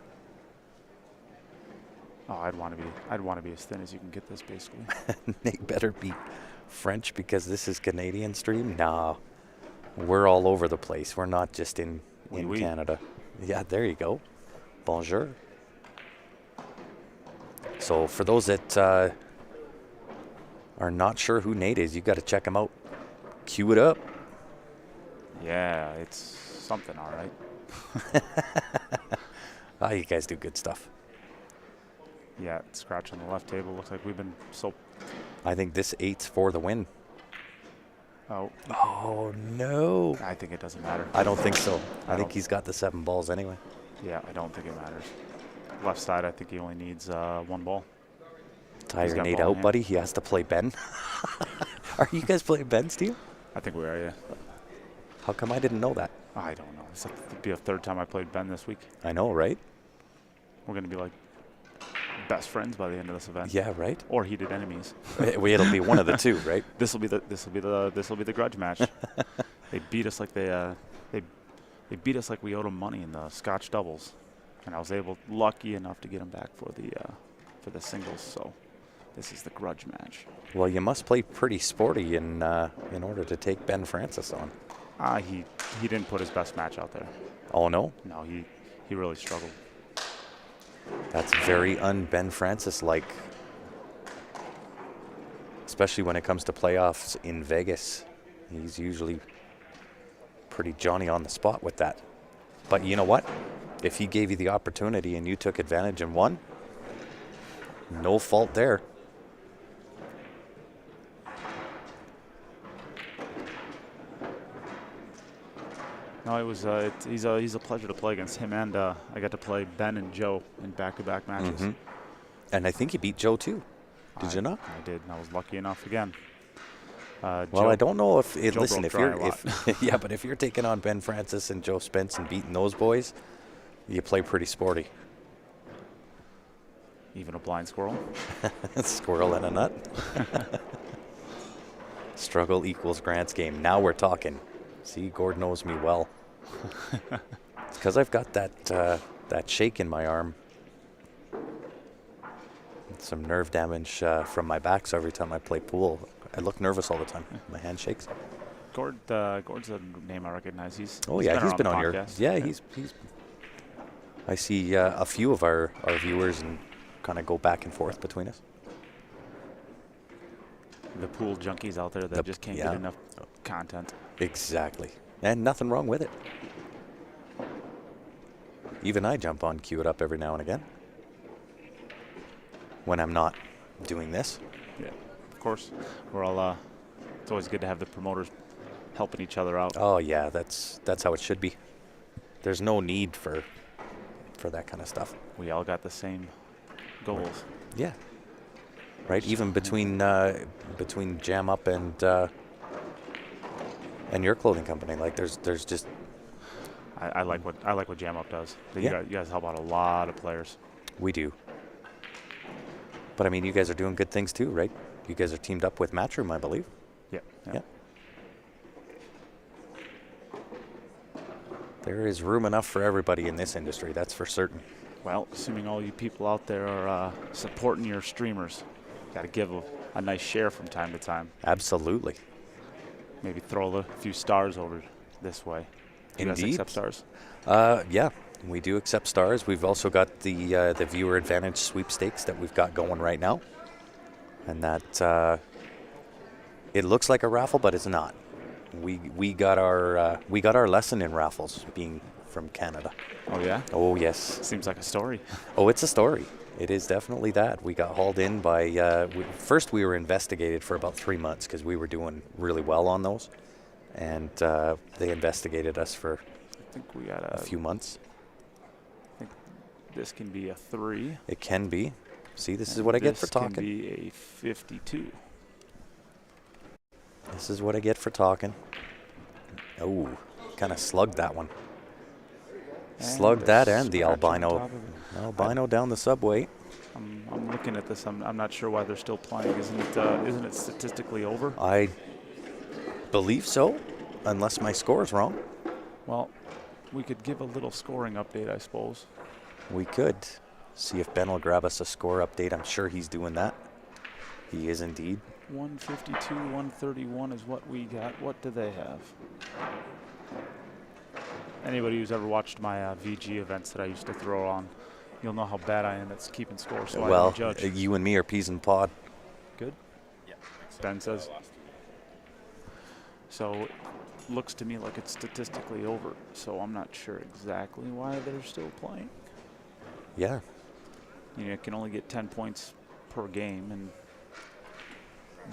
Oh, I'd want to be as thin as you can get this basically. Nate better be French because this is Canadian stream. No, we're all over the place. We're not just in Oui, oui. Canada. Yeah, there you go. Bonjour. So for those that are not sure who Nate is, you got to check him out. Cue it up. Yeah, it's something, all right. Ah, you guys do good stuff. Yeah, scratch on the left table. Looks like we've been so. I think this 8's for the win. Oh, Oh, no. I think it doesn't matter. I don't think so. I think don't- he's got the 7 balls anyway. Yeah, I don't think it matters. Left side, I think he only needs 1 ball. Tire got Nate ball in out, hand. buddy. He has to play Ben. Are you guys playing Ben, Steve? I think we are, yeah. How come I didn't know that? I don't know. This will be a 3rd time I played Ben this week. I know, right? We're going to be like best friends by the end of this event. Yeah, right. Or heated enemies. It'll be one of the two, right? This will be the grudge match. They beat us like they beat us like we owed them money in the Scotch doubles, and I was lucky enough to get them back for the singles. So this is the grudge match. Well, you must play pretty sporty in order to take Ben Francis on. He didn't put his best match out there. Oh no, No, he really struggled. that's very un-Ben Francis-like, especially when it comes to playoffs in Vegas. He's usually pretty Johnny on the spot with that. But you know what? If he gave you the opportunity and you took advantage and won, No fault there. No, it was. He's a pleasure to play against him, and I got to play Ben and Joe in back-to-back matches. Mhm. And I think you beat Joe too. Did you not? I did. And I was lucky enough again. Well, Joe, I don't know if Joe listen, broke if dry you're a lot. if yeah, but if you're taking on Ben Francis and Joe Spence and beating those boys, you play pretty sporty. even a blind squirrel. Squirrel in a nut. Struggle equals Grant's game. Now we're talking. See, Gord knows me well. It's because I've got that shake in my arm. Some nerve damage from my back, so every time I play pool, I look nervous all the time. My hand shakes. Gord's a name I recognize. He's Oh he's yeah, he's on been the on your. podcast. Yeah, he's. I see a few of our viewers and kind of go back and forth between us. The pool junkies out there that just can't get enough content. Exactly, and nothing wrong with it. Even I jump on Cue It Up every now and again when I'm not doing this. Yeah, of course. We're all. It's always good to have the promoters helping each other out. Oh yeah, that's how it should be. There's no need for that kind of stuff. We all got the same goals. Yeah. Right. Even between Jam Up and your clothing company, like there's just. I like what Jam Up does. Yeah. You guys help out a lot of players. We do. But I mean, you guys are doing good things too, right? You guys are teamed up with Matchroom, I believe. Yeah. Yeah. There is room enough for everybody in this industry, that's for certain. Well, assuming all you people out there are supporting your streamers, got to give a nice share from time to time. Absolutely. Maybe throw a few stars over this way. Do you guys Indeed. accept stars? Yeah, we do accept stars. We've also got the viewer advantage sweepstakes that we've got going right now, and that it looks like a raffle, but it's not. We got our lesson in raffles, being from Canada. Oh yeah. Oh yes. Seems like a story. Oh, it's a story. It is definitely that. We got hauled in by. First, we were investigated for about 3 months because we were doing really well on those, and they investigated us for I think we got a few months. I think this can be a 3. It can be. See, this is what I get for This can talking. be a 52. This is what I get for talking. Oh, kind of slugged that one. Slugged that and the scratch on albino. top of it. Albino down the subway. I'm looking at this. I'm not sure why they're still playing. Isn't it statistically over? I believe so, unless my score is wrong. Well, we could give a little scoring update, I suppose. We could see if Ben will grab us a score update. I'm sure he's doing that. He is indeed. 152, 131 is what we got. What do they have? Anybody who's ever watched my VG events that I used to throw on, you'll know how bad I am at keeping score, so I Well, don't judge. you and me are peas and pod. Good? Yeah. Ben says. So, looks to me like it's statistically over, so I'm not sure exactly why they're still playing. Yeah. You know, you can only get 10 points per game, and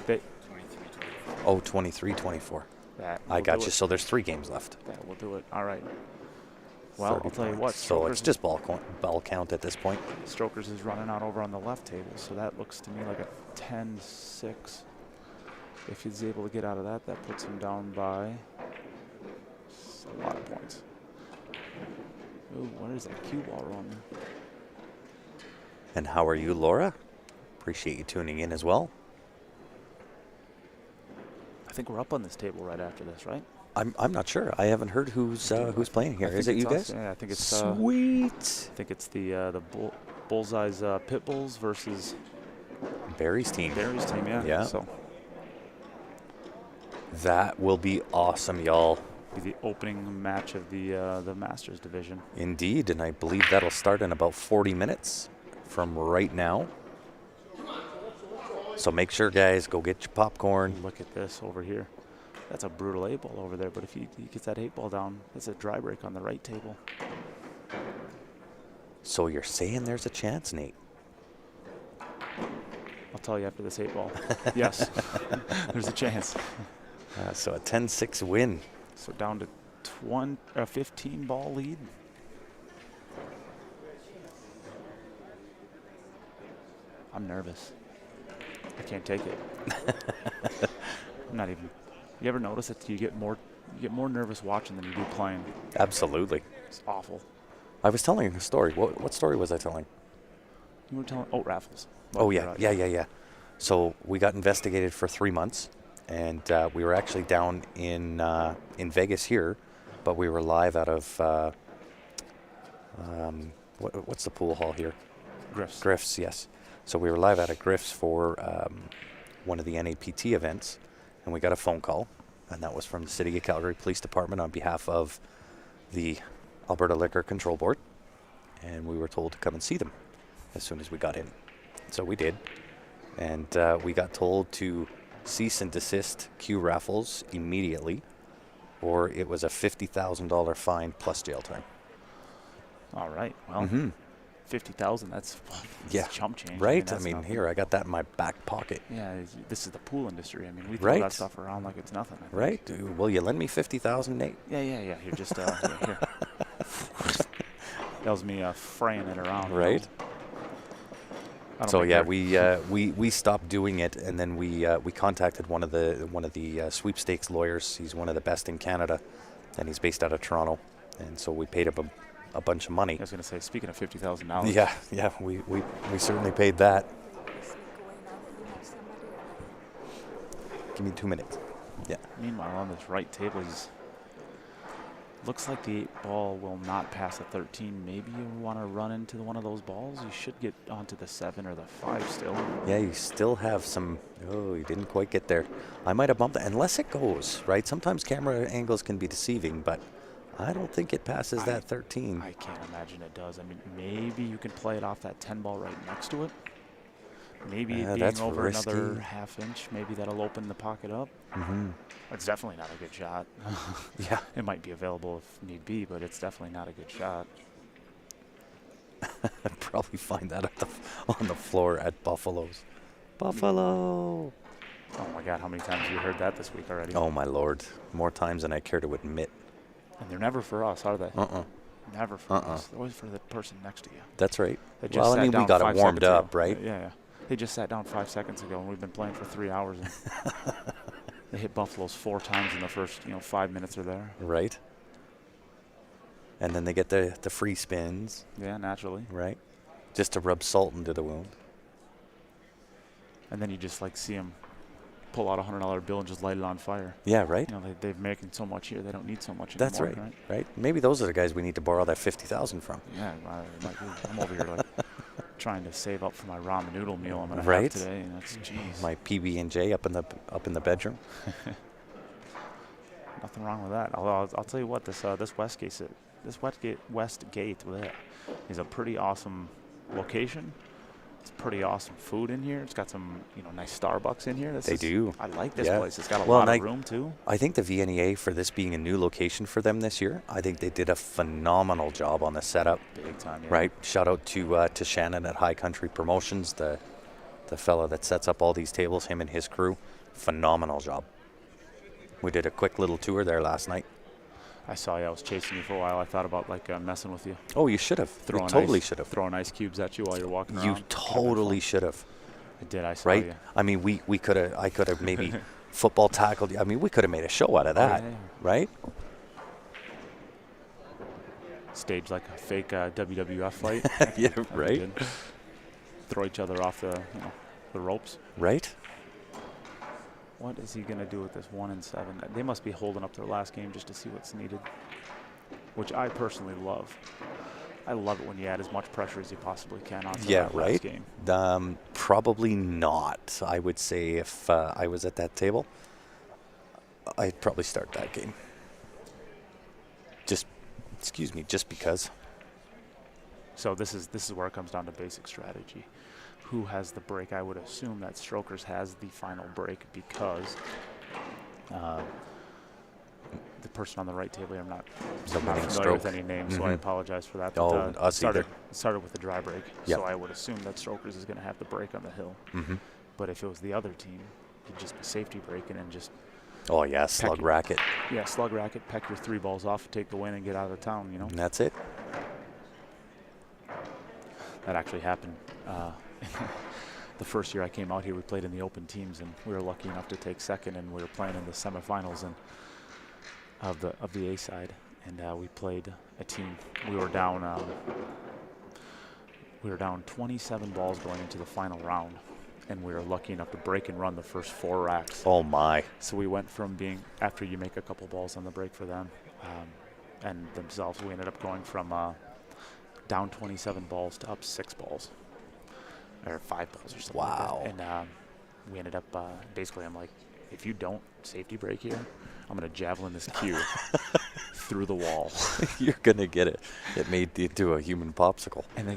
they, Oh, 23-24. that I will got do you. it. So there's 3 games left. That will do it. All right. Well, I'll 30 tell you what. points. So it's Strokers- just ball count at this point. Strokers is running out over on the left table, so that looks to me like a 10-6. If he's able to get out of that, that puts him down by a lot of points. Ooh, what is that cue ball rolling? And how are you, Laura? Appreciate you tuning in as well. I think we're up on this table right after this, right? I'm not sure. I haven't heard who's playing here. I Is think it you it's us. guys? Yeah, I think it's Sweet. I think it's the Bullseye's Pit Bulls versus Barry's team. Barry's team. Yeah. Yeah. So That will be awesome, y'all. be the opening match of the Masters division. Indeed, and I believe that'll start in about 40 minutes from right now. So make sure, guys, go get your popcorn. Look at this over here. That's a brutal 8 ball over there, but if he gets that 8 ball down, that's a dry break on the right table. So you're saying there's a chance, Nate? I'll tell you after this 8-ball. Yes, there's a chance. So a 10-6 win. So down to 15-ball lead. I'm nervous. I can't take it. I'm not even. You ever notice that you get more nervous watching than you do playing? Absolutely. It's awful. I was telling a story. What story was I telling? You were telling raffles. Oh, yeah. So we got investigated for 3 months, and we were actually down in Vegas here, but we were live out of what's the pool hall here? Griff's, yes. So we were live out of Griff's for one of the NAPT events, and we got a phone call, and that was from the City of Calgary Police Department on behalf of the Alberta Liquor Control Board, and we were told to come and see them as soon as we got in. So we did, and we got told to cease and desist Q raffles immediately, or it was a $50,000 fine plus jail time. All right. Well, 50,000. That's chump change. Right. I mean, here I got that in my back pocket. Yeah. This is the pool industry. I mean, we throw that stuff around like it's nothing. Right. Will you lend me 50,000, Nate? Yeah. Here, just here. That was me fraying it around. Right. So yeah, we stopped doing it, and then we contacted one of the sweepstakes lawyers. He's one of the best in Canada, and he's based out of Toronto, and so we paid him a bunch of money. I was going to say, speaking of $50,000. Yeah, we certainly paid that. Give me 2 minutes. Yeah. Meanwhile, on this right table, looks like the 8-ball will not pass a 13. Maybe you want to run into one of those balls. You should get onto the 7 or the 5 still. Yeah, you still have some. Oh, you didn't quite get there. I might have bumped it, unless it goes, right? Sometimes camera angles can be deceiving, but I don't think it passes that 13. I can't imagine it does. I mean, maybe you can play it off that 10-ball right next to it. Maybe it being over risky. Another half inch, maybe that'll open the pocket up. It's definitely not a good shot. Yeah. It might be available if need be, but it's definitely not a good shot. I'd probably find that on the floor at Buffalo's. Buffalo! Oh, my God, how many times have you heard that this week already? Oh, my Lord. More times than I care to admit. And they're never for us, are they? Never for us. They're always for the person next to you. That's right. Well, I mean, we got it warmed up, right? Yeah. They just sat down 5 seconds ago, and we've been playing for 3 hours. And they hit Buffalo's 4 times in the first, 5 minutes are there. Right. And then they get the free spins. Yeah, naturally. Right. Just to rub salt into the wound. And then you just see them pull out a $100 bill and just light it on fire. Yeah, right. They're making so much here, they don't need so much anymore. That's right. Right. Maybe those are the guys we need to borrow that $50,000 from. Yeah, I'm over here trying to save up for my ramen noodle meal I'm gonna have today. And that's my PB&J up in the bedroom. Nothing wrong with that. Although I'll tell you what, this West Gate is a pretty awesome location. It's pretty awesome food in here. It's got some nice Starbucks in here. They do. I like this place. It's got a lot of room too. I think the VNEA, for this being a new location for them this year, I think they did a phenomenal job on the setup. Big time, yeah. Right. Shout out to Shannon at High Country Promotions, the fella that sets up all these tables, him and his crew. Phenomenal job. We did a quick little tour there last night. I saw you. I was chasing you for a while. I thought about messing with you. Oh, you should have. You totally should have. Throwing ice cubes at you while you're walking around. You totally should have. I did. I saw you. I mean, I could have maybe football tackled you. I mean, we could have made a show out of that, right? Stage like a fake WWF fight. Yeah, right. Throw each other off the ropes. Right. What is he going to do with this 1 and 7? They must be holding up their last game just to see what's needed, which I personally love. I love it when you add as much pressure as you possibly can onto that last game. Probably not. I would say if I was at that table, I'd probably start that game. Just because. So this is where it comes down to basic strategy. Who has the break? I would assume that Strokers has the final break because the person on the right table, I'm not familiar with any names, so I apologize for that. But, us either. Started with the dry break, so I would assume that Strokers is going to have the break on the hill. But if it was the other team, you'd just be safety breaking and just Oh, yeah, slug racket. Yeah, slug racket, peck your 3 balls off, take the win, and get out of town, you know? And that's it. That actually happened. The first year I came out here, we played in the open teams, and we were lucky enough to take second, and we were playing in the semifinals of the A side, and we played a team. We were down 27 balls going into the final round, and we were lucky enough to break and run the first 4 racks. Oh, my. So we went from being, after you make a couple balls on the break for them and themselves, we ended up going from down 27 balls to up 6 balls. Or 5 balls or something. Wow. Like that. And we ended up, basically, I'm like, if you don't safety break here, I'm going to javelin this cue through the wall. You're going to get it. It made you do a human popsicle. And the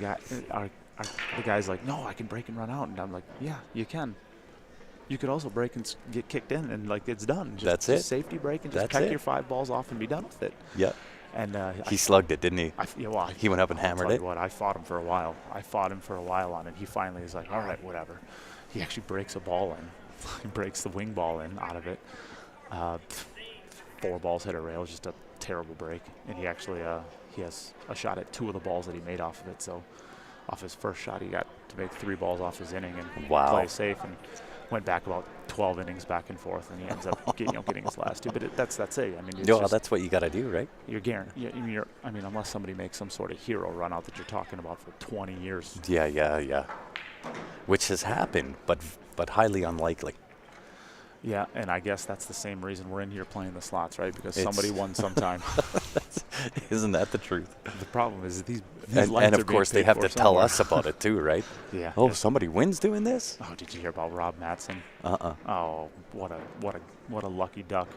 guy's like, no, I can break and run out. And I'm like, yeah, you can. You could also break and get kicked in, and, like, it's done. That's it. Safety break and just That's peck it. your 5 balls off and be done with it. Yep. And he slugged it, didn't he? He went up and I'll hammered tell it. you what, I fought him for a while. On it. He finally is like, all right, whatever. He actually breaks a ball in. He breaks the wing ball in out of it. 4 balls hit a rail, just a terrible break. And he actually he has a shot at 2 of the balls that he made off of it. So off his first shot, he got to make 3 balls off his inning and play safe, and went back about 12 innings back and forth, and he ends up getting his last 2. But that's it. I mean, That's what you got to do, right? You're guaranteed. I mean, unless somebody makes some sort of hero run out that you're talking about for 20 years. Yeah. Which has happened, but highly unlikely. Yeah, and I guess that's the same reason we're in here playing the slots, right? Because somebody won sometime. Isn't that the truth? The problem is these and lines of are course being they have paid to for tell somewhere. us about it too, right? Yeah. Oh, somebody wins doing this? Oh, did you hear about Rob Matson? Uh-uh. Oh, what a lucky duck.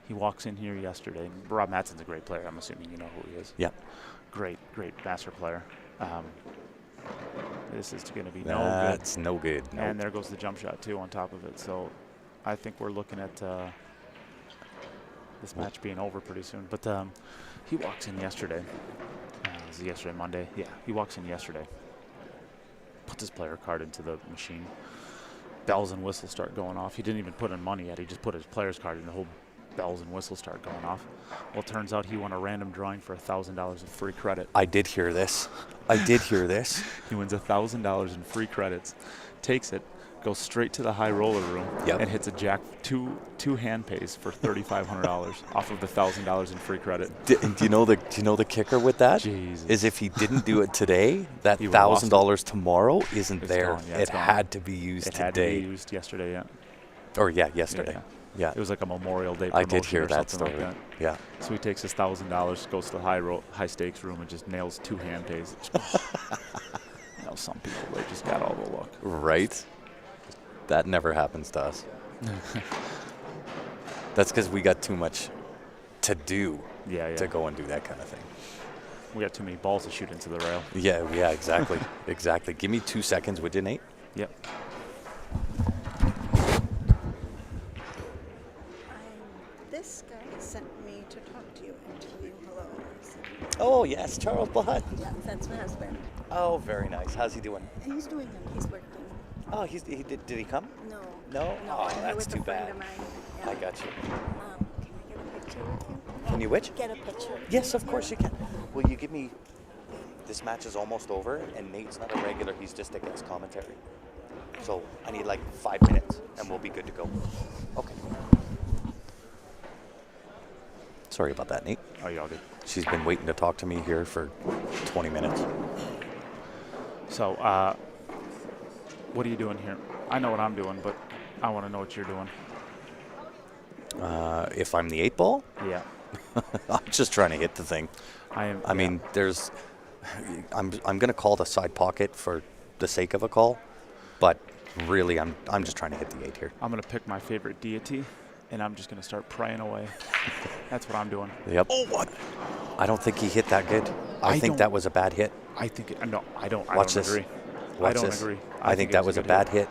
He walks in here yesterday. Rob Matson's a great player. I'm assuming you know who he is. Yeah. Great master player. This is going to be no good. That's no good. Nope. And there goes the jump shot, too, on top of it. So I think we're looking at this match being over pretty soon. But he walks in yesterday. Was it yesterday, Monday? Yeah, he walks in yesterday. Puts his player card into the machine. Bells and whistles start going off. He didn't even put in money yet. He just put his player's card in. The whole bells and whistles start going off. Well, it turns out he won a random drawing for $1,000 of free credit. I did hear this. He wins $1,000 in free credits, takes it, goes straight to the high roller room, and hits a jack two hand pays for $3,500 off of the $1,000 in free credit. Do you know the kicker with that? Jesus. Is if he didn't do it today, that $1,000 tomorrow isn't there. Gone. Yeah, it had to be used today. It had to be used yesterday, yeah. Or yesterday. Yeah. It was like a Memorial Day I promotion did hear or that something story. like that. Yeah. So he takes his $1,000, goes to the high stakes room, and just nails 2 hand pays. Some people, they just got all the luck. Right. That never happens to us. That's because we got too much to do to go and do that kind of thing. We got too many balls to shoot into the rail. Yeah, exactly. Exactly. Give me 2 seconds, would you, Nate? Yep. This guy sent me to talk to you and tell you hello. Oh, yes, Charles Blatt. Yeah, that's my husband. Oh, very nice. How's he doing? He's doing good. He's working. Oh, did he come? No. No? No, Oh, I'm here that's with too a friend bad. of mine. Yeah. I got you. Can I get a picture with you? Can you which? Get a picture. Yes, of course you can. Will you give me... This match is almost over, and Nate's not a regular. He's just a guest commentary. So I need like 5 minutes, and we'll be good to go. Okay. Sorry about that, Nate. Oh, you're all good. She's been waiting to talk to me here for 20 minutes. So, what are you doing here? I know what I'm doing, but I want to know what you're doing. If I'm the 8 ball, Yeah. I'm just trying to hit the thing. I mean, there's... I'm going to call the side pocket for the sake of a call, but really I'm just trying to hit the 8 here. I'm going to pick my favorite deity, and I'm just going to start praying away. That's what I'm doing. Yep. Oh, what? I don't think he hit that good. I think that was a bad hit. I think no, I don't. Watch I don't this. agree. Watch I don't this. agree. I think that was a good bad hit.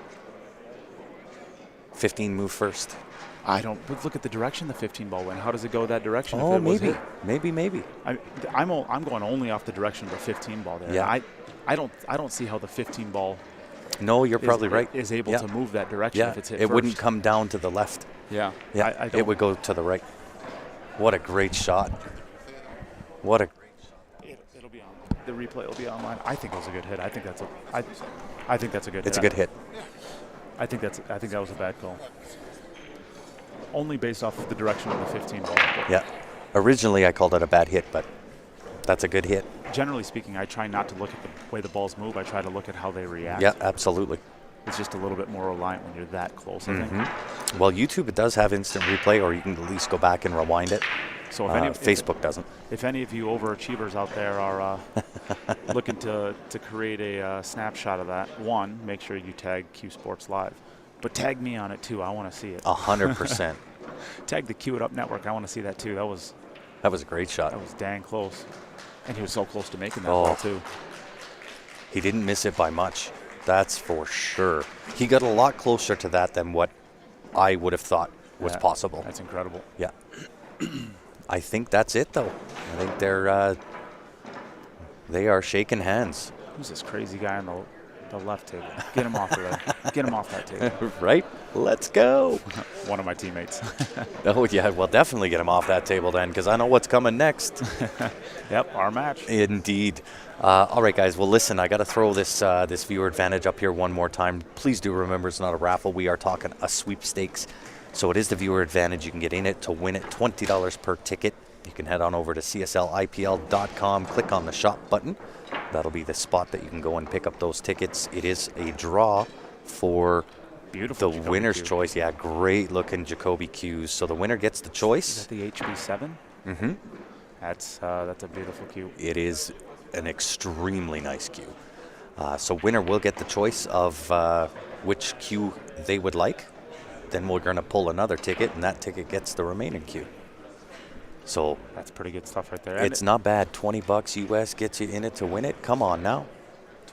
15 move first. I don't. But look at the direction the 15 ball went. How does it go that direction? Oh, if it was maybe. hit? Maybe. I'm going only off the direction of the 15 ball there. Yeah. I don't see how the 15 ball No, you're probably right. Is able Yeah. to move that direction Yeah, if it's hit it first. wouldn't come down to the left. Yeah. Yeah, I it don't- would go to the right. What a great shot. What a It'll be on. The replay will be online. I think it was a good hit. I think that's a good hit. It's a good hit. I think that was a bad call. Only based off of the direction of the 15 ball. But Yeah. Originally, I called it a bad hit, but that's a good hit. generally speaking, I try not to look at the way the balls move. I try to look at how they react. Yeah, absolutely. It's just a little bit more reliant when you're that close, I think. Well, YouTube, it does have instant replay, or you can at least go back and rewind it. So Facebook doesn't. If any of you overachievers out there are looking to create a snapshot of that, one, make sure you tag Q Sports Live. But tag me on it, too. I want to see it. 100%. Tag the Q It Up Network. I want to see that, too. That was a great shot. dang close. And he was so close to making that Oh. ball, too. He didn't miss it by much. That's for sure. He got a lot closer to that than what I would have thought was Yeah, possible. That's incredible. Yeah. I think that's it, though. I think they are shaking hands. Who's this crazy guy on the left table? Get him off of there. Get him off that table. Right? Let's go. One of my teammates. Oh, yeah. Well, definitely get him off that table then, because I know what's coming next. Yep, our match. Indeed. All right, guys. Well, listen, I got to throw this viewer advantage up here one more time. Please do remember it's not a raffle. We are talking a sweepstakes. So it is the viewer advantage. You can get in it to win it. $20 per ticket. You can head on over to cslipl.com, click on the shop button. That'll be the spot that you can go and pick up those tickets. It is a draw for Beautiful. the Jacoby winner's Q. choice. Yeah, great looking Jacoby Qs. So the winner gets the Is choice. that the HB7? Mm-hmm. That's a beautiful Q. It is an extremely nice Q. So winner will get the choice of which Q they would like. Then we're going to pull another ticket, and that ticket gets the remaining Q. So That's pretty good stuff right there. it's not bad. $20 US gets you in it to win it. Come on now.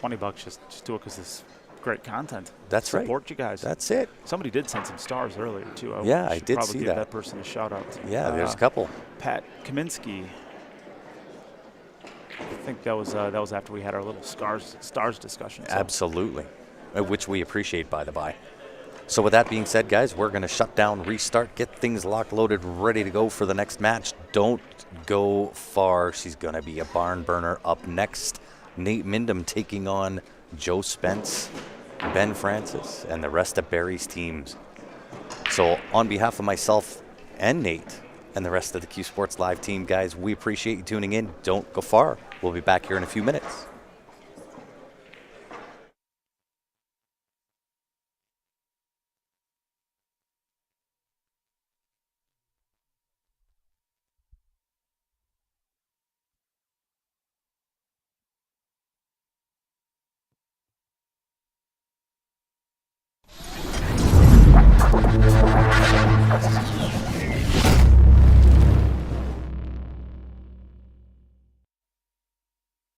$20. Just do it because it's great content. That's right. Support you guys. That's it. Somebody did send some stars earlier too. Yeah, I should did probably see give that. that person a shout out. Yeah, there's a couple. Pat Kaminsky. I think that was after we had our little stars discussion. So. Absolutely. Which we appreciate, by the by. So with that being said, guys, we're going to shut down, restart, get things locked, loaded, ready to go for the next match. Don't go far. She's going to be a barn burner up next. Nate Mindham taking on Joe Spence, Ben Francis, and the rest of Barry's teams. So on behalf of myself and Nate and the rest of the Q Sports Live team, guys, we appreciate you tuning in. Don't go far. We'll be back here in a few minutes.